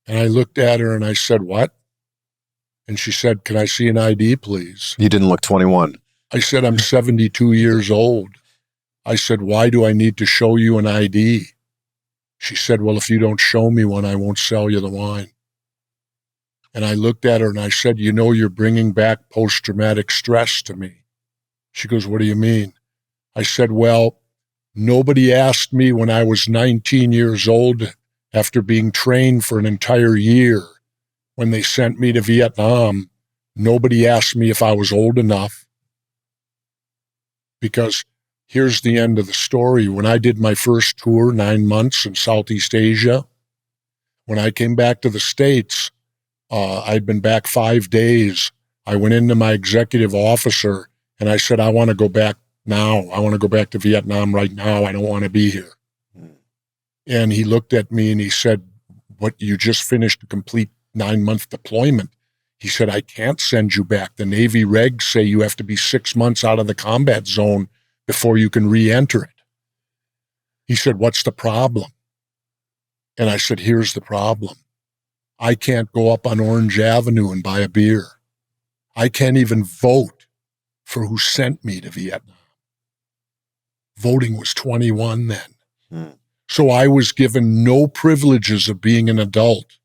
And I looked at her and I said, "What?" And she said, "Can I see an ID, please?" You didn't look 21. I said, "I'm 72 years old." I said, "Why do I need to show you an ID?" She said, "Well, if you don't show me one, I won't sell you the wine." And I looked at her and I said, "You're bringing back post-traumatic stress to me." She goes, "What do you mean?" I said, "Well, nobody asked me when I was 19 years old, after being trained for an entire year, when they sent me to Vietnam, nobody asked me if I was old enough. Because here's the end of the story. When I did my first tour, 9 months in Southeast Asia, when I came back to the States, I'd been back 5 days. I went into my executive officer and I said, "I want to go back now. I want to go back to Vietnam right now. I don't want to be here." And he looked at me and he said, "What, you just finished a complete 9-month deployment?" He said, "I can't send you back. The Navy regs say you have to be 6 months out of the combat zone before you can re-enter it." He said, "What's the problem?" And I said, "Here's the problem. I can't go up on Orange Avenue and buy a beer. I can't even vote for who sent me to Vietnam." Voting was 21 then. So I was given no privileges of being an adult,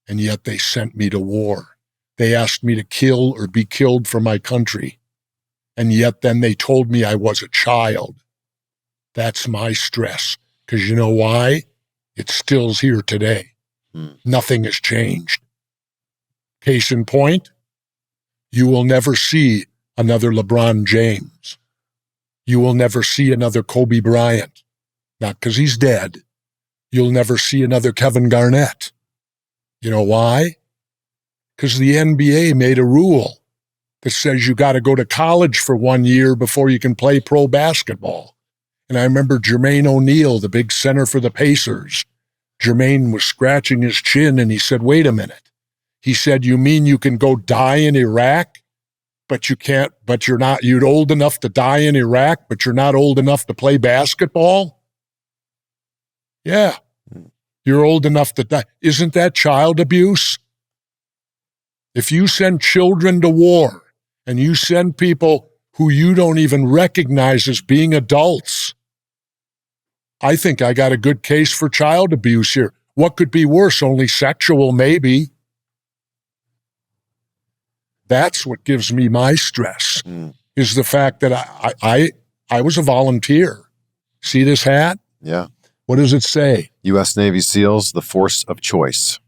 and yet they sent me to war. They asked me to kill or be killed for my country, and yet then they told me I was a child. That's my stress, because you know why? It still's here today. Nothing has changed. Case in point, you will never see another LeBron James. You will never see another Kobe Bryant. Not because he's dead. You'll never see another Kevin Garnett. You know why? Because the NBA made a rule that says you got to go to college for 1 year before you can play pro basketball. And I remember Jermaine O'Neal, the big center for the Pacers. Jermaine was scratching his chin and he said, "Wait a minute." He said, "You mean you can go die in Iraq, but you're old enough to die in Iraq, but you're not old enough to play basketball?" Yeah, you're old enough to die. Isn't that child abuse? If you send children to war and you send people who you don't even recognize as being adults, I think I got a good case for child abuse here. What could be worse? Only sexual, maybe. That's what gives me my stress, is the fact that I was a volunteer. See this hat? Yeah. What does it say? U.S. Navy SEALs, the force of choice.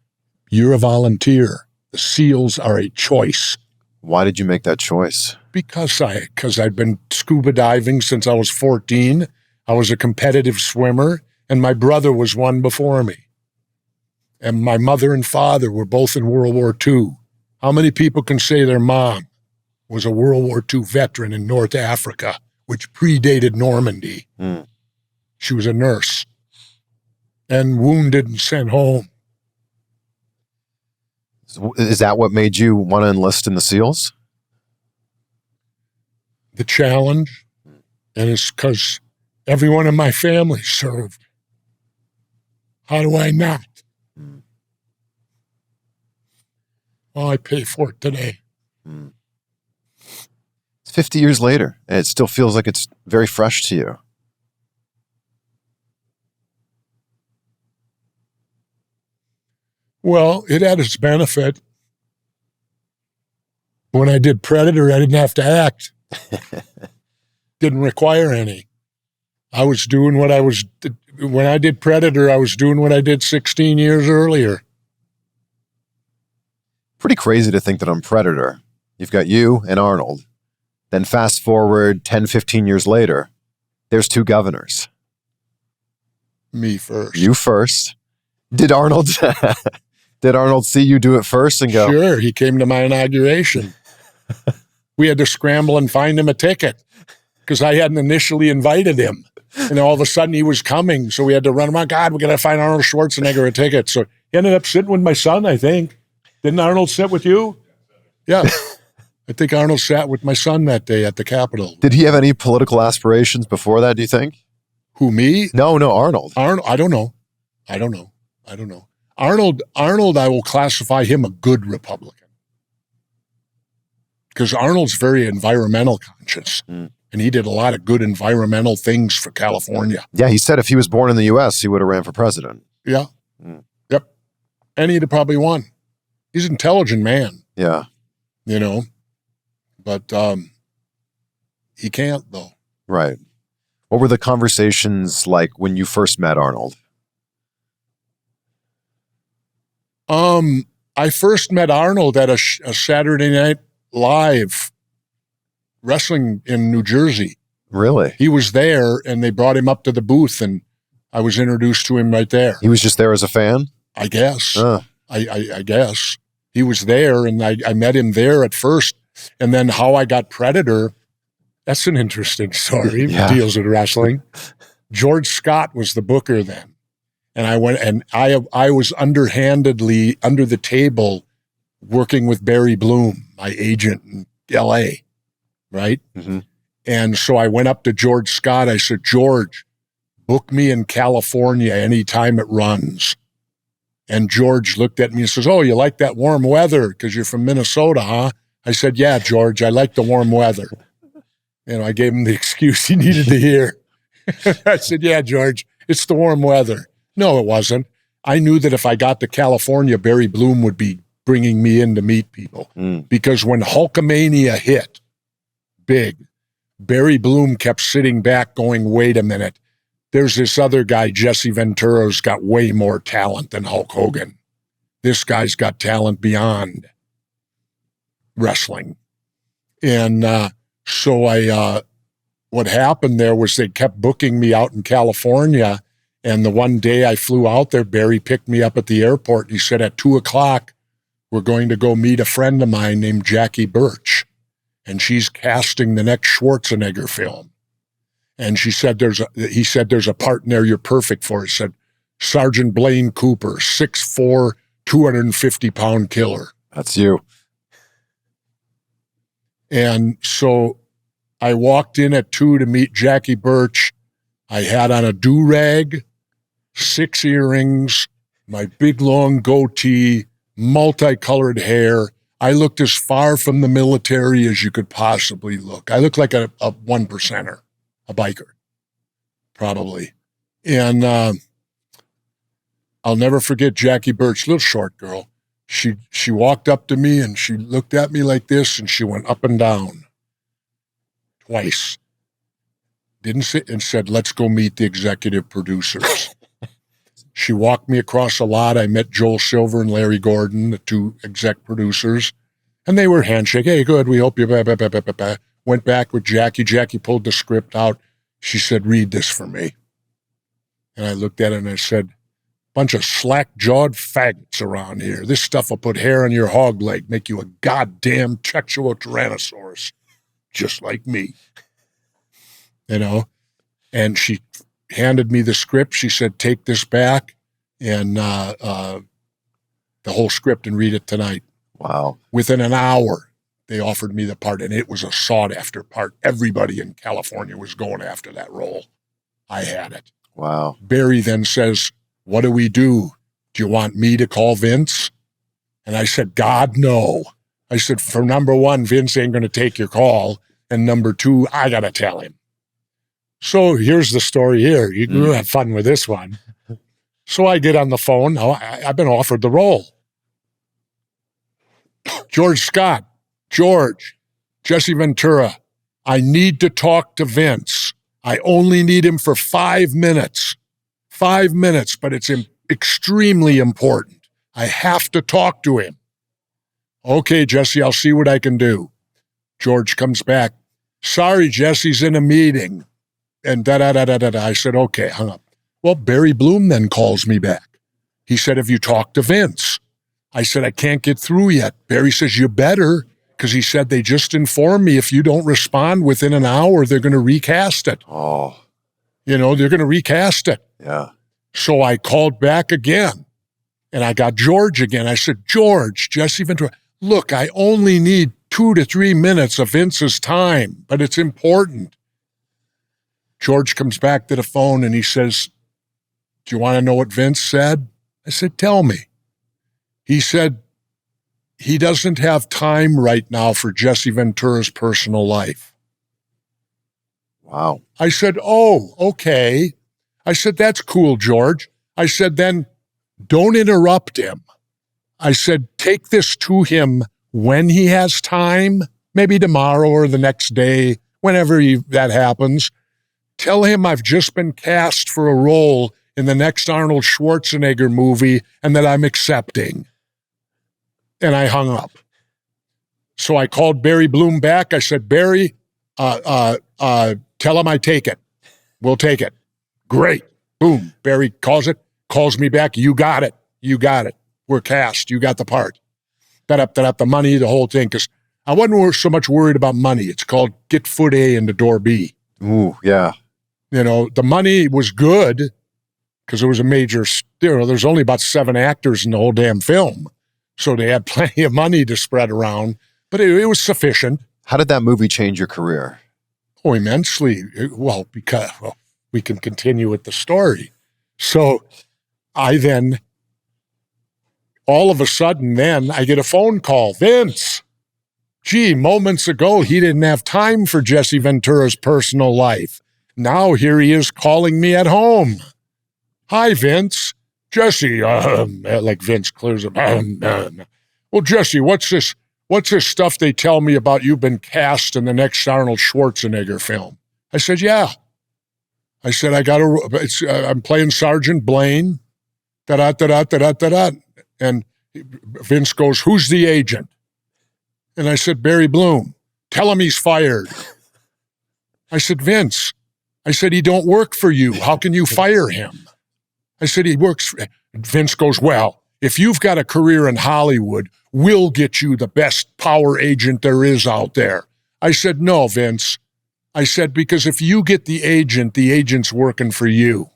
You're a volunteer. The SEALs are a choice. Why did you make that choice? Because I'd been scuba diving since I was 14. I was a competitive swimmer, and my brother was one before me. And my mother and father were both in World War II. How many people can say their mom was a World War II veteran in North Africa, which predated Normandy? She was a nurse and wounded and sent home. Is that what made you want to enlist in the SEALs? The challenge, and it's because everyone in my family served. How do I not? Well, I pay for it today. It's 50 years later, and it still feels like it's very fresh to you. Well, it had its benefit. When I did Predator, I didn't have to act. Didn't require any. I was doing what I was, when I did Predator, I was doing what I did 16 years earlier. Pretty crazy to think that on Predator, you've got you and Arnold. Then fast forward 10, 15 years later, there's two governors. Me first. You first. Did Arnold see you do it first and go? Sure, he came to my inauguration. We had to scramble and find him a ticket because I hadn't initially invited him. And all of a sudden he was coming, so we had to run around. God, we got to find Arnold Schwarzenegger a ticket. So he ended up sitting with my son, I think. Didn't Arnold sit with you? Yeah. I think Arnold sat with my son that day at the Capitol. Did he have any political aspirations before that, do you think? Who, me? No, Arnold. Arnold, I don't know. Arnold, I will classify him a good Republican. Because Arnold's very environmental conscious. And he did a lot of good environmental things for California. Yeah, he said if he was born in the U.S., he would have ran for president. Yeah. Yep. And he'd have probably won. He's an intelligent man. Yeah. You know, but he can't, though. Right. What were the conversations like when you first met Arnold? I first met Arnold at a Saturday Night Live wrestling in New Jersey. Really? He was there, and they brought him up to the booth, and I was introduced to him right there. He was just there as a fan? I guess. I guess. He was there, and I met him there at first. And then how I got Predator, that's an interesting story. Yeah. Deals with wrestling. George Scott was the booker then. And I went, and I was underhandedly under the table working with Barry Bloom, my agent in L.A., right? Mm-hmm. And so I went up to George Scott. I said, George, book me in California anytime it runs. And George looked at me and says, oh, you like that warm weather because you're from Minnesota, huh? I said, yeah, George, I like the warm weather. You know, I gave him the excuse he needed to hear. I said, yeah, George, it's the warm weather. No, it wasn't. I knew that if I got to California, Barry Bloom would be bringing me in to meet people. Because when Hulkamania hit big, Barry Bloom kept sitting back going, wait a minute. There's this other guy, Jesse Ventura, who's got way more talent than Hulk Hogan. This guy's got talent beyond wrestling. And so what happened there was they kept booking me out in California. And the one day I flew out there, Barry picked me up at the airport. And he said, at 2:00, we're going to go meet a friend of mine named Jackie Birch. And she's casting the next Schwarzenegger film. And he said, there's a part in there you're perfect for. He said, Sergeant Blaine Cooper, 6'4", 250-pound killer. That's you. And so I walked in at 2 to meet Jackie Birch. I had on a do-rag, 6 earrings, my big long goatee, multicolored hair. I looked as far from the military as you could possibly look. I looked like a one percenter, a biker, probably. And I'll never forget Jackie Birch, little short girl. She walked up to me and she looked at me like this and she went up and down twice. Didn't sit and said, let's go meet the executive producers. She walked me across a lot. I met Joel Silver and Larry Gordon, the 2 exec producers. And they were handshake. Hey, good. We hope you. Blah, blah, blah, blah, blah, blah. Went back with Jackie. Jackie pulled the script out. She said, read this for me. And I looked at it and I said, bunch of slack-jawed faggots around here. This stuff will put hair on your hog leg, make you a goddamn Chexual Tyrannosaurus, just like me. You know? And she handed me the script. She said, take this back and the whole script and read it tonight. Wow. Within an hour, they offered me the part, and it was a sought-after part. Everybody in California was going after that role. I had it. Wow. Barry then says, what do we do? Do you want me to call Vince? And I said, God, no. I said, for number one, Vince ain't going to take your call. And number two, I got to tell him. So here's the story here. You can have fun with this one. So I get on the phone. I've been offered the role. George Scott, George, Jesse Ventura, I need to talk to Vince. I only need him for 5 minutes. 5 minutes, but it's extremely important. I have to talk to him. Okay, Jesse, I'll see what I can do. George comes back. Sorry, Jesse's in a meeting. And da-da-da-da-da-da. I said, okay, hung up. Well, Barry Bloom then calls me back. He said, have you talked to Vince? I said, I can't get through yet. Barry says, you better, because he said they just informed me if you don't respond within an hour, they're going to recast it. Oh. You know, they're going to recast it. Yeah. So I called back again, and I got George again. I said, George, Jesse Ventura, look, I only need 2 to 3 minutes of Vince's time, but it's important. George comes back to the phone, and he says, do you want to know what Vince said? I said, tell me. He said, he doesn't have time right now for Jesse Ventura's personal life. Wow. I said, oh, okay. I said, that's cool, George. I said, then don't interrupt him. I said, take this to him when he has time, maybe tomorrow or the next day, whenever that happens. Tell him I've just been cast for a role in the next Arnold Schwarzenegger movie and that I'm accepting. And I hung up. So I called Barry Bloom back. I said, Barry, tell him I take it. We'll take it. Great. Boom. Barry calls me back. You got it. You got it. We're cast. You got the part. The money, the whole thing. Because I wasn't so much worried about money. It's called get foot A into door B. Ooh, yeah. You know, the money was good because it was a major, there's only about 7 actors in the whole damn film. So they had plenty of money to spread around, but it was sufficient. How did that movie change your career? Oh, immensely. Well, because we can continue with the story. So I then, all of a sudden then, I get a phone call. Vince, gee, moments ago, he didn't have time for Jesse Ventura's personal life. Now here he is calling me at home. Hi, Vince. Jesse, like Vince clears up. Well, Jesse, what's this stuff they tell me about you've been cast in the next Arnold Schwarzenegger film? I said, yeah. I said, I'm playing Sergeant Blaine. Da-da-da-da-da-da-da. And Vince goes, who's the agent? And I said, Barry Bloom. Tell him he's fired. I said, Vince, he don't work for you. How can you fire him? I said, he works. Vince goes, well, if you've got a career in Hollywood, we'll get you the best power agent there is out there. I said, no, Vince. I said, because if you get the agent's working for you.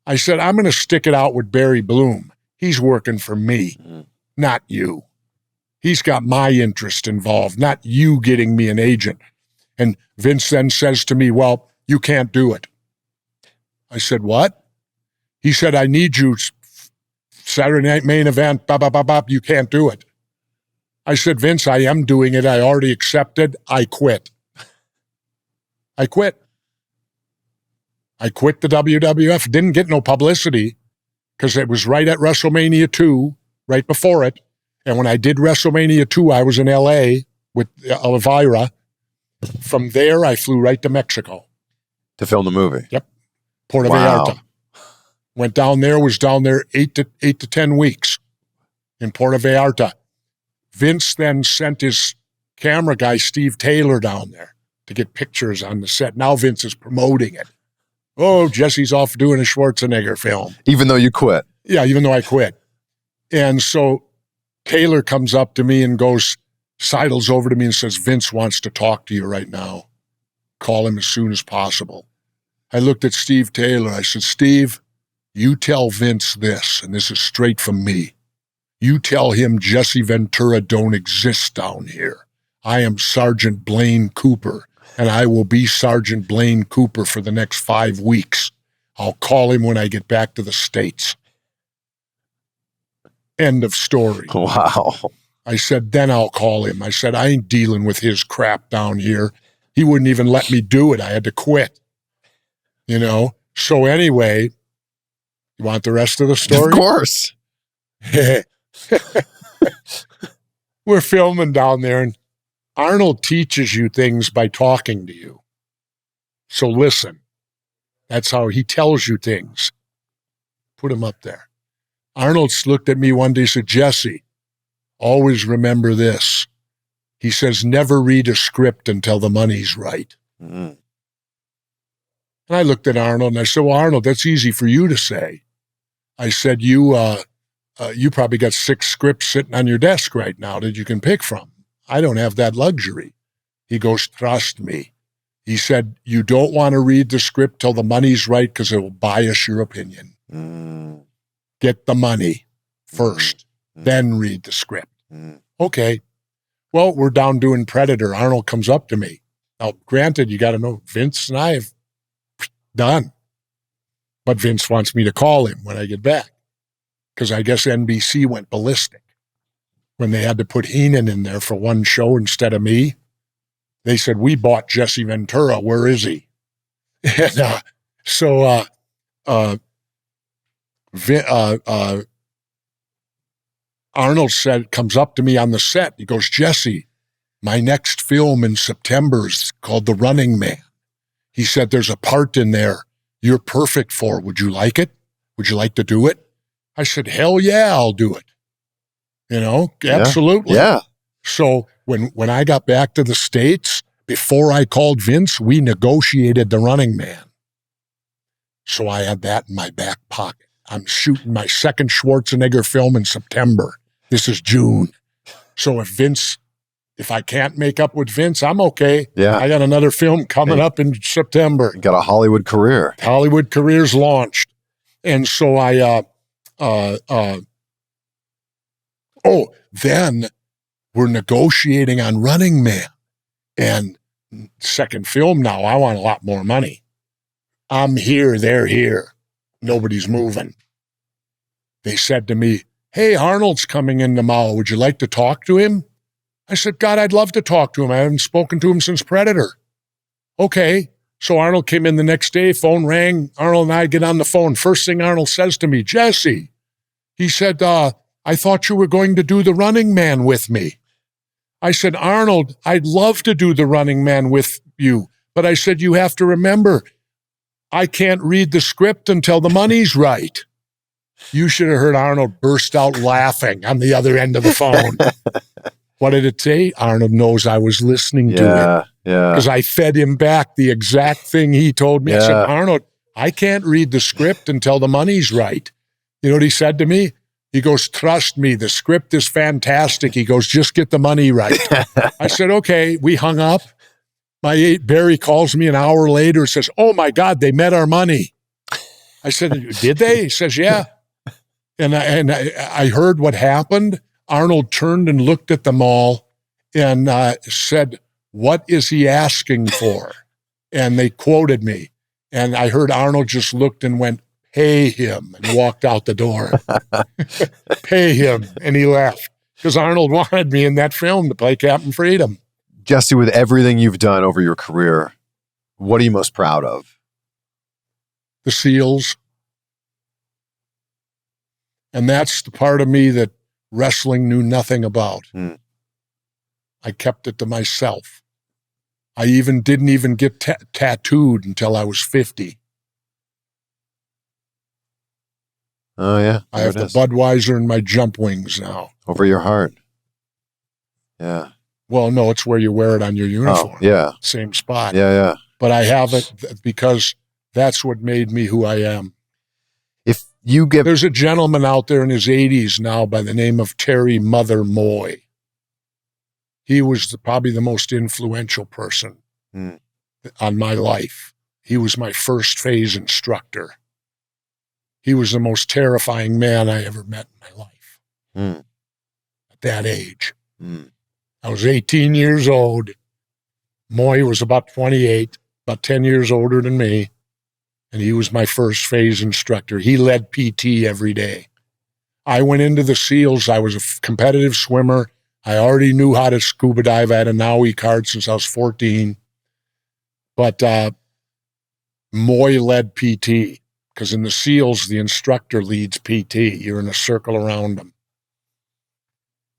I said, I'm going to stick it out with Barry Bloom. He's working for me, not you. He's got my interest involved, not you getting me an agent. And Vince then says to me, well, you can't do it. I said, what? He said, I need you, Saturday Night Main Event, you can't do it. I said, Vince, I am doing it. I already accepted. I quit. I quit the WWF. Didn't get no publicity because it was right at WrestleMania 2, right before it. And when I did WrestleMania 2, I was in L.A. with Elvira. From there, I flew right to Mexico. To film the movie? Yep. Puerto Vallarta. Went down there, was down there 8 to 10 weeks in Puerto Vallarta. Vince then sent his camera guy, Steve Taylor, down there to get pictures on the set. Now Vince is promoting it. Oh, Jesse's off doing a Schwarzenegger film. Even though you quit. Yeah, even though I quit. And so Taylor comes up to me and sidles over to me and says, Vince wants to talk to you right now. Call him as soon as possible. I looked at Steve Taylor. I said, Steve, you tell Vince this, and this is straight from me. You tell him Jesse Ventura don't exist down here. I am Sergeant Blaine Cooper, and I will be Sergeant Blaine Cooper for the next 5 weeks. I'll call him when I get back to the States. End of story. Wow. I said, then I'll call him. I said, I ain't dealing with his crap down here. He wouldn't even let me do it. I had to quit. You know? So anyway, you want the rest of the story? Of course. We're filming down there, and Arnold teaches you things by talking to you. So listen. That's how he tells you things. Put him up there. Arnold looked at me one day and said, Jesse, always remember this. He says, never read a script until the money's right. And I looked at Arnold and I said, well, Arnold, that's easy for you to say. I said, you probably got 6 scripts sitting on your desk right now that you can pick from. I don't have that luxury. He goes, trust me. He said, you don't want to read the script till the money's right because it will bias your opinion. Get the money first, then read the script. Okay. Well, we're down doing Predator. Arnold comes up to me. Now, granted, you got to know, Vince and I have done. But Vince wants me to call him when I get back because I guess NBC went ballistic when they had to put Heenan in there for one show instead of me. They said, we bought Jesse Ventura. Where is he? And Arnold comes up to me on the set. He goes, Jesse, my next film in September is called The Running Man. He said, there's a part in there you're perfect for. Would you like it? Would you like to do it? I said, hell yeah, I'll do it. You know, absolutely. Yeah. So when I got back to the States, before I called Vince, we negotiated The Running Man. So I had that in my back pocket. I'm shooting my second Schwarzenegger film in September. This is June. So if I can't make up with Vince, I'm okay. Yeah. I got another film coming up in September. You got a Hollywood career. Hollywood career's launched. And so then we're negotiating on Running Man. And second film now, I want a lot more money. I'm here, they're here. Nobody's moving. They said to me, hey, Arnold's coming in tomorrow. Would you like to talk to him? I said, God, I'd love to talk to him. I haven't spoken to him since Predator. Okay. So Arnold came in the next day, phone rang. Arnold and I get on the phone. First thing Arnold says to me, Jesse, he said, I thought you were going to do The Running Man with me. I said, Arnold, I'd love to do The Running Man with you. But I said, you have to remember, I can't read the script until the money's right. You should have heard Arnold burst out laughing on the other end of the phone. What did it say? Arnold knows I was listening to it. Yeah. Because I fed him back the exact thing he told me. Yeah. I said, Arnold, I can't read the script until the money's right. You know what he said to me? He goes, trust me, the script is fantastic. He goes, just get the money right. I said, okay. We hung up. Barry calls me an hour later and says, oh my God, they met our money. I said, did they? He says, yeah. And I heard what happened. Arnold turned and looked at them all and said, what is he asking for? And they quoted me. And I heard Arnold just looked and went, pay him, and walked out the door. Pay him. And he left. Because Arnold wanted me in that film to play Captain Freedom. Jesse, with everything you've done over your career, what are you most proud of? The SEALs. And that's the part of me that wrestling knew nothing about. I kept it to myself. I didn't even get tattooed until I was 50. Oh, yeah. I have the Budweiser in my jump wings now. Over your heart. Yeah. Well, no, it's where you wear it on your uniform. Oh, yeah. Same spot. Yeah. But I have it because that's what made me who I am. If you give... There's a gentleman out there in his 80s now by the name of Terry Mother Moy. He was probably the most influential person on my life. He was my first phase instructor. He was the most terrifying man I ever met in my life. At that age. I was 18 years old. Moy was about 28, about 10 years older than me. And he was my first phase instructor. He led PT every day. I went into the SEALs. I was a competitive swimmer. I already knew how to scuba dive. I had a NAUI card since I was 14. But Moy led PT because in the SEALs, the instructor leads PT. You're in a circle around him.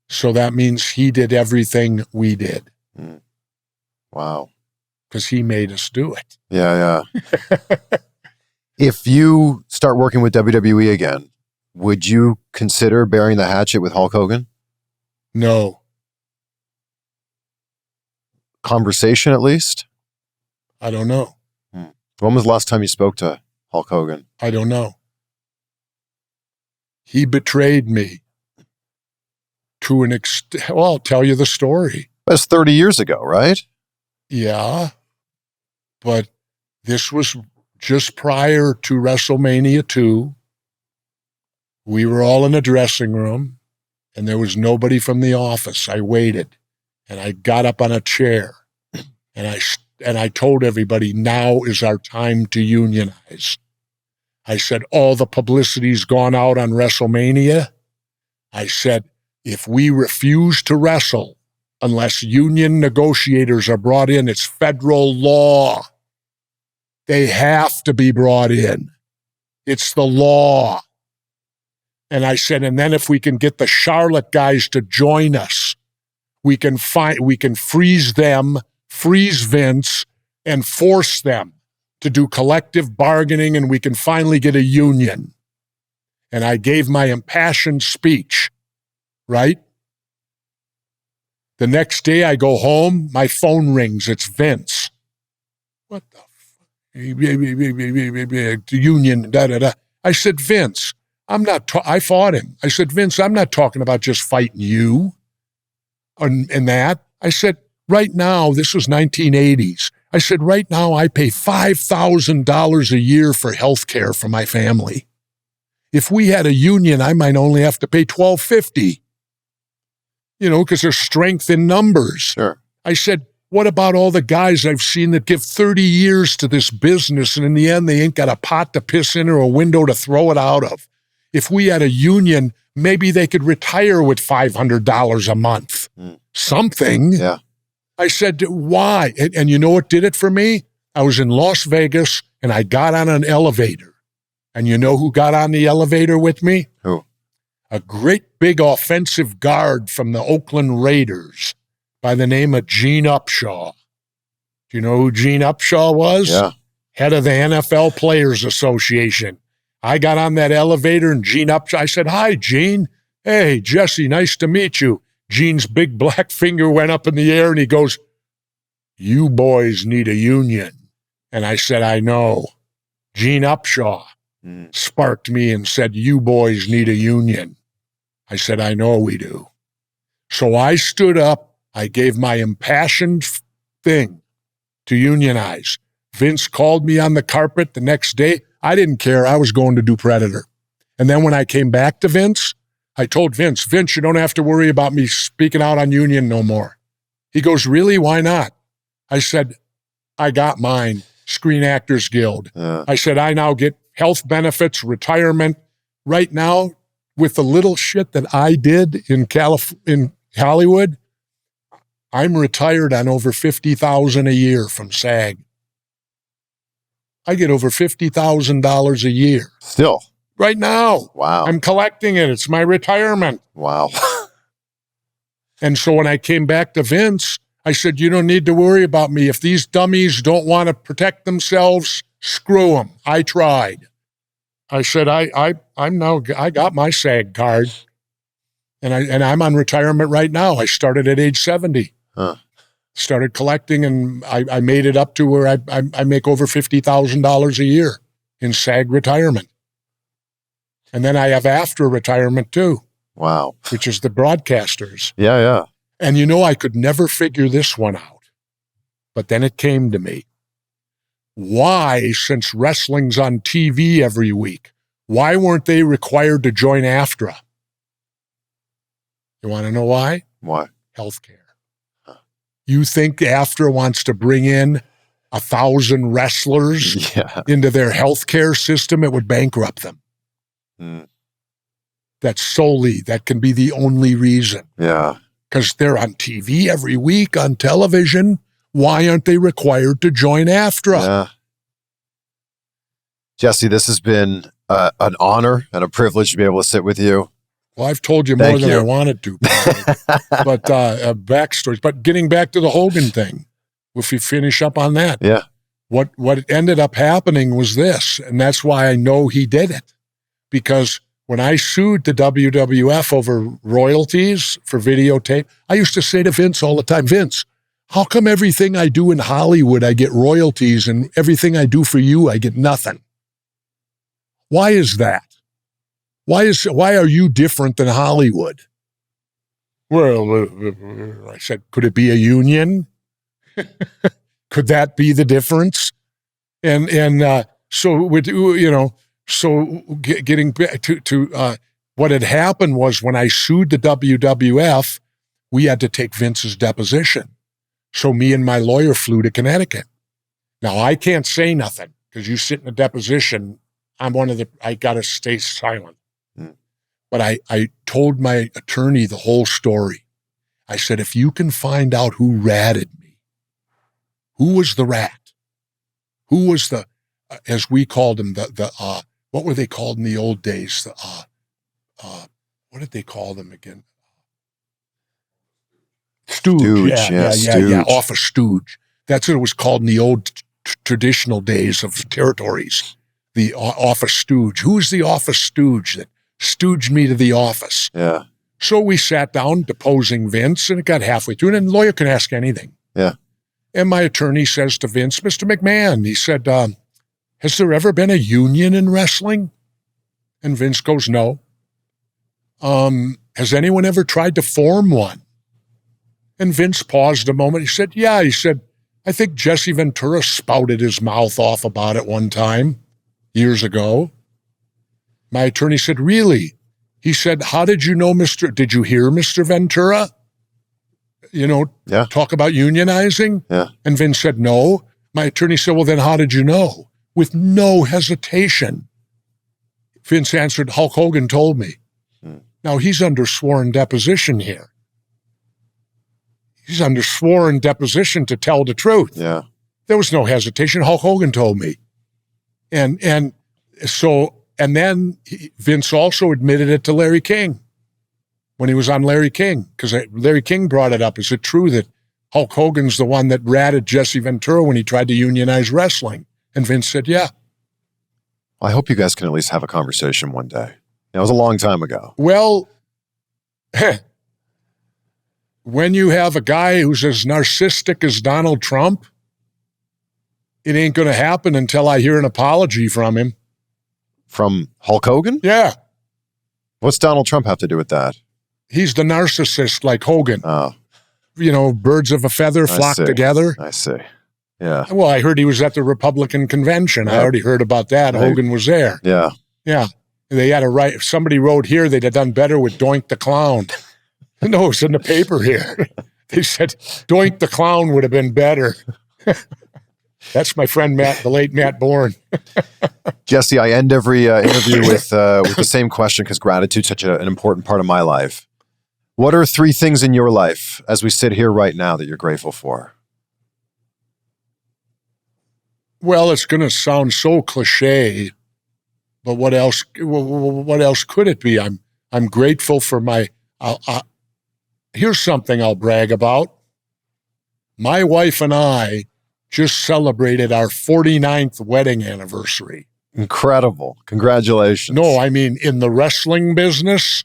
So that means he did everything we did. Wow. Because he made us do it. Yeah. If you start working with WWE again, would you consider burying the hatchet with Hulk Hogan? No. Conversation, at least? I don't know. When was the last time you spoke to Hulk Hogan? I don't know. He betrayed me to an extent. Well, I'll tell you the story. That's 30 years ago, right? Yeah. But this was just prior to WrestleMania 2. We were all in a dressing room, and there was nobody from the office. I waited, and I got up on a chair, and I told everybody, now is our time to unionize. I said, all the publicity's gone out on WrestleMania. I said, if we refuse to wrestle, unless union negotiators are brought in, it's federal law. They have to be brought in. It's the law. And I said, and then if we can get the Charlotte guys to join us, we can freeze them, freeze Vince, and force them to do collective bargaining, and we can finally get a union. And I gave my impassioned speech, right? The next day I go home, my phone rings, it's Vince. What the fuck? Union, da-da-da. I said, Vince, I fought him. I said, Vince, I'm not talking about just fighting you and that. I said, right now, this was 1980s. I said, right now I pay $5,000 a year for health care for my family. If we had a union, I might only have to pay $1,250. Because there's strength in numbers. Sure. I said, what about all the guys I've seen that give 30 years to this business, and in the end, they ain't got a pot to piss in or a window to throw it out of? If we had a union, maybe they could retire with $500 a month. Something. Yeah. I said, why? And you know what did it for me? I was in Las Vegas, and I got on an elevator. And you know who got on the elevator with me? Who? A great big offensive guard from the Oakland Raiders by the name of Gene Upshaw. Do you know who Gene Upshaw was? Yeah. Head of the NFL Players Association. I got on that elevator, and Gene Upshaw, I said, hi, Gene. Hey, Jesse, nice to meet you. Gene's big black finger went up in the air, and he goes, you boys need a union. And I said, I know. Gene Upshaw sparked me and said, you boys need a union. I said, I know we do. So I stood up. I gave my impassioned thing to unionize. Vince called me on the carpet the next day. I didn't care. I was going to do Predator. And then when I came back to Vince, I told Vince, you don't have to worry about me speaking out on union no more. He goes, really? Why not? I said, I got mine, Screen Actors Guild. I said, I now get health benefits, retirement. Right now, with the little shit that I did in Hollywood, I'm retired on over $50,000 a year from SAG. I get over $50,000 a year. Still? Right now. Wow. I'm collecting it. It's my retirement. Wow. And so when I came back to Vince, I said, you don't need to worry about me. If these dummies don't want to protect themselves, screw them. I tried. I said, I got my SAG card. And I'm on retirement right now. I started at age 70. Started collecting, and I made it up to where I make over $50,000 a year in SAG retirement. And then I have after retirement too. Wow. Which is the broadcasters. Yeah. And I could never figure this one out. But then it came to me. Why, since wrestling's on TV every week, why weren't they required to join AFTRA? You want to know why? Why? Healthcare. You think AFTRA wants to bring in 1,000 wrestlers into their healthcare system? It would bankrupt them. That can be the only reason. Yeah. Because they're on TV every week on television. Why aren't they required to join AFTRA? Yeah. Jesse, this has been an honor and a privilege to be able to sit with you. Well, I've told you more than I wanted to. But backstories. But getting back to the Hogan thing, if we finish up on that. Yeah. What ended up happening was this, and that's why I know he did it. Because when I sued the WWF over royalties for videotape, I used to say to Vince all the time, Vince, how come everything I do in Hollywood, I get royalties, and everything I do for you, I get nothing? Why is that? Why are you different than Hollywood? Well, I said, could it be a union? Could that be the difference? And so getting back to what had happened was when I sued the WWF, we had to take Vince's deposition. So me and my lawyer flew to Connecticut. Now I can't say nothing because you sit in a deposition. I got to stay silent. But I told my attorney the whole story. I said, if you can find out who ratted me, who was the rat? Who was the, as we called him, what were they called in the old days? What did they call them again? Stooge. Yeah. Office stooge. That's what it was called in the old traditional days of territories. The office stooge. Who was the office stooge that stooged me to the office? Yeah. So we sat down deposing Vince, and it got halfway through, and the lawyer can ask anything. Yeah. And my attorney says to Vince, Mr. McMahon, he said, has there ever been a union in wrestling? And Vince goes, no. Has anyone ever tried to form one? And Vince paused a moment. He said, yeah. He said, I think Jesse Ventura spouted his mouth off about it one time, years ago. My attorney said, really? He said, how did you know did you hear Mr. Ventura? Talk about unionizing? Yeah. And Vince said, no. My attorney said, well, then how did you know? With no hesitation. Vince answered, Hulk Hogan told me. Now, he's under sworn deposition here. He's under sworn deposition to tell the truth. Yeah. There was no hesitation. Hulk Hogan told me. And then Vince also admitted it to Larry King when he was on Larry King, because Larry King brought it up. Is it true that Hulk Hogan's the one that ratted Jesse Ventura when he tried to unionize wrestling? And Vince said, yeah. I hope you guys can at least have a conversation one day. That was a long time ago. Well, when you have a guy who's as narcissistic as Donald Trump, it ain't going to happen until I hear an apology from him. From Hulk Hogan? Yeah. What's Donald Trump have to do with that? He's the narcissist like Hogan. Oh. Birds of a feather flock together. I see. Yeah. Well, I heard he was at the Republican convention. I already heard about that. Hogan was there. Yeah. Yeah. They had to write, if somebody wrote here, they'd have done better with Doink the Clown. No, it's in the paper here. They said Doink the Clown would have been better. That's my friend Matt, the late Matt Bourne. Jesse, I end every interview with the same question because gratitude's such an important part of my life. What are 3 things in your life as we sit here right now that you're grateful for? Well, it's going to sound so cliche, but what else could it be? I'm grateful for my. Here's something I'll brag about. My wife and I just celebrated our 49th wedding anniversary. Incredible. Congratulations. No, I mean, in the wrestling business,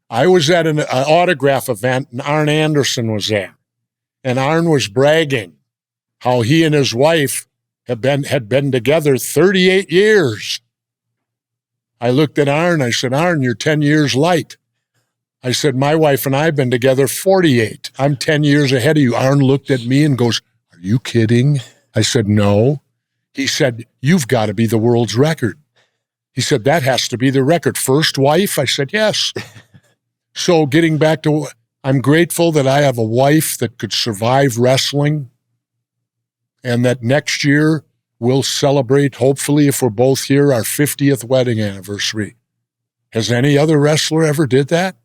I was at an autograph event, and Arn Anderson was there. And Arn was bragging how he and his wife had been together 38 years. I looked at Arn. I said, Arn, you're 10 years light. I said, my wife and I have been together 48. I'm 10 years ahead of you. Arn looked at me and goes, are you kidding? I said, no. He said, you've got to be the world's record. He said, that has to be the record. First wife? I said, yes. So getting back to, I'm grateful that I have a wife that could survive wrestling, and that next year we'll celebrate, hopefully, if we're both here, our 50th wedding anniversary. Has any other wrestler ever did that?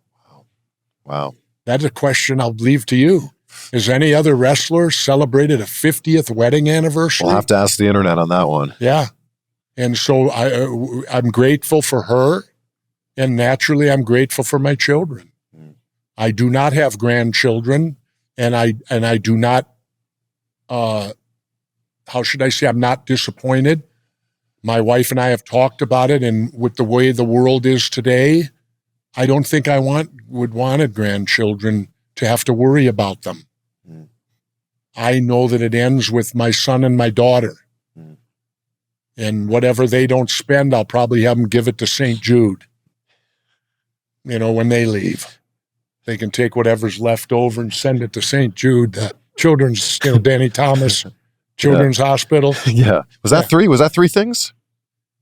Wow. That's a question I'll leave to you. Has any other wrestler celebrated a 50th wedding anniversary? We'll have to ask the internet on that one. Yeah. And so I'm grateful for her, and naturally I'm grateful for my children. I do not have grandchildren, and I do not, how should I say, I'm not disappointed. My wife and I have talked about it, and with the way the world is today, I don't think I would want grandchildren to have to worry about them. I know that it ends with my son and my daughter. And whatever they don't spend, I'll probably have them give it to St. Jude. You know, when they leave, they can take whatever's left over and send it to St. Jude, children's, Danny Thomas Children's Hospital. Yeah. Was that three? Was that three things?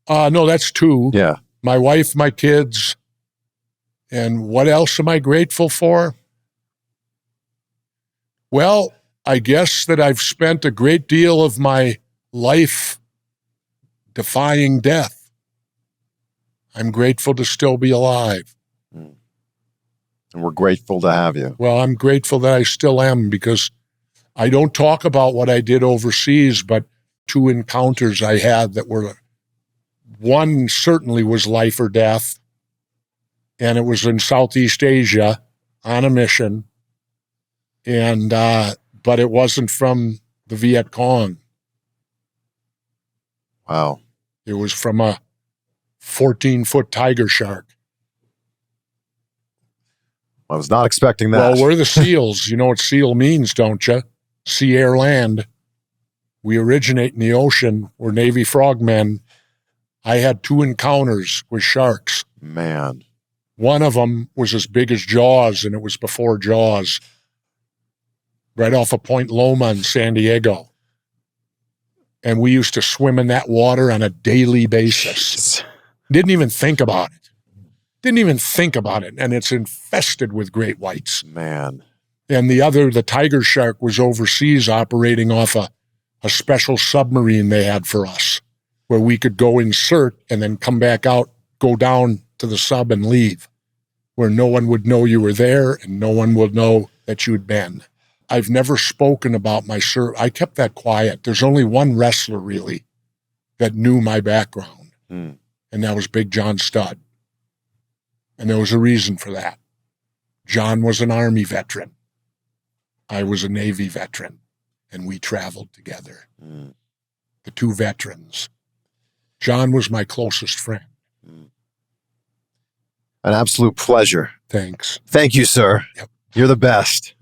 No, that's two. Yeah. My wife, my kids. And what else am I grateful for? Well, I guess that I've spent a great deal of my life defying death. I'm grateful to still be alive. And we're grateful to have you. Well, I'm grateful that I still am, because I don't talk about what I did overseas, but two encounters I had that were, one certainly was life or death. And it was in Southeast Asia on a mission. And, but it wasn't from the Viet Cong. Wow. It was from a 14-foot tiger shark. I was not expecting that. Well, we're the SEALs. You know what SEAL means, don't you? Sea, air, land. We originate in the ocean. We're Navy frogmen. I had two encounters with sharks. Man. One of them was as big as Jaws, and it was before Jaws, right off of Point Loma in San Diego. And we used to swim in that water on a daily basis. Didn't even think about it. And it's infested with great whites. Man. And the tiger shark was overseas operating off a special submarine they had for us, where we could go insert and then come back out, go down to the sub and leave, where no one would know you were there and no one would know that you'd been. I've never spoken about my I kept that quiet. There's only one wrestler really that knew my background, and that was Big John Studd. And there was a reason for that. John was an Army veteran. I was a Navy veteran, and we traveled together. The two veterans. John was my closest friend. An absolute pleasure. Thanks. Thank you, sir. Yep. You're the best.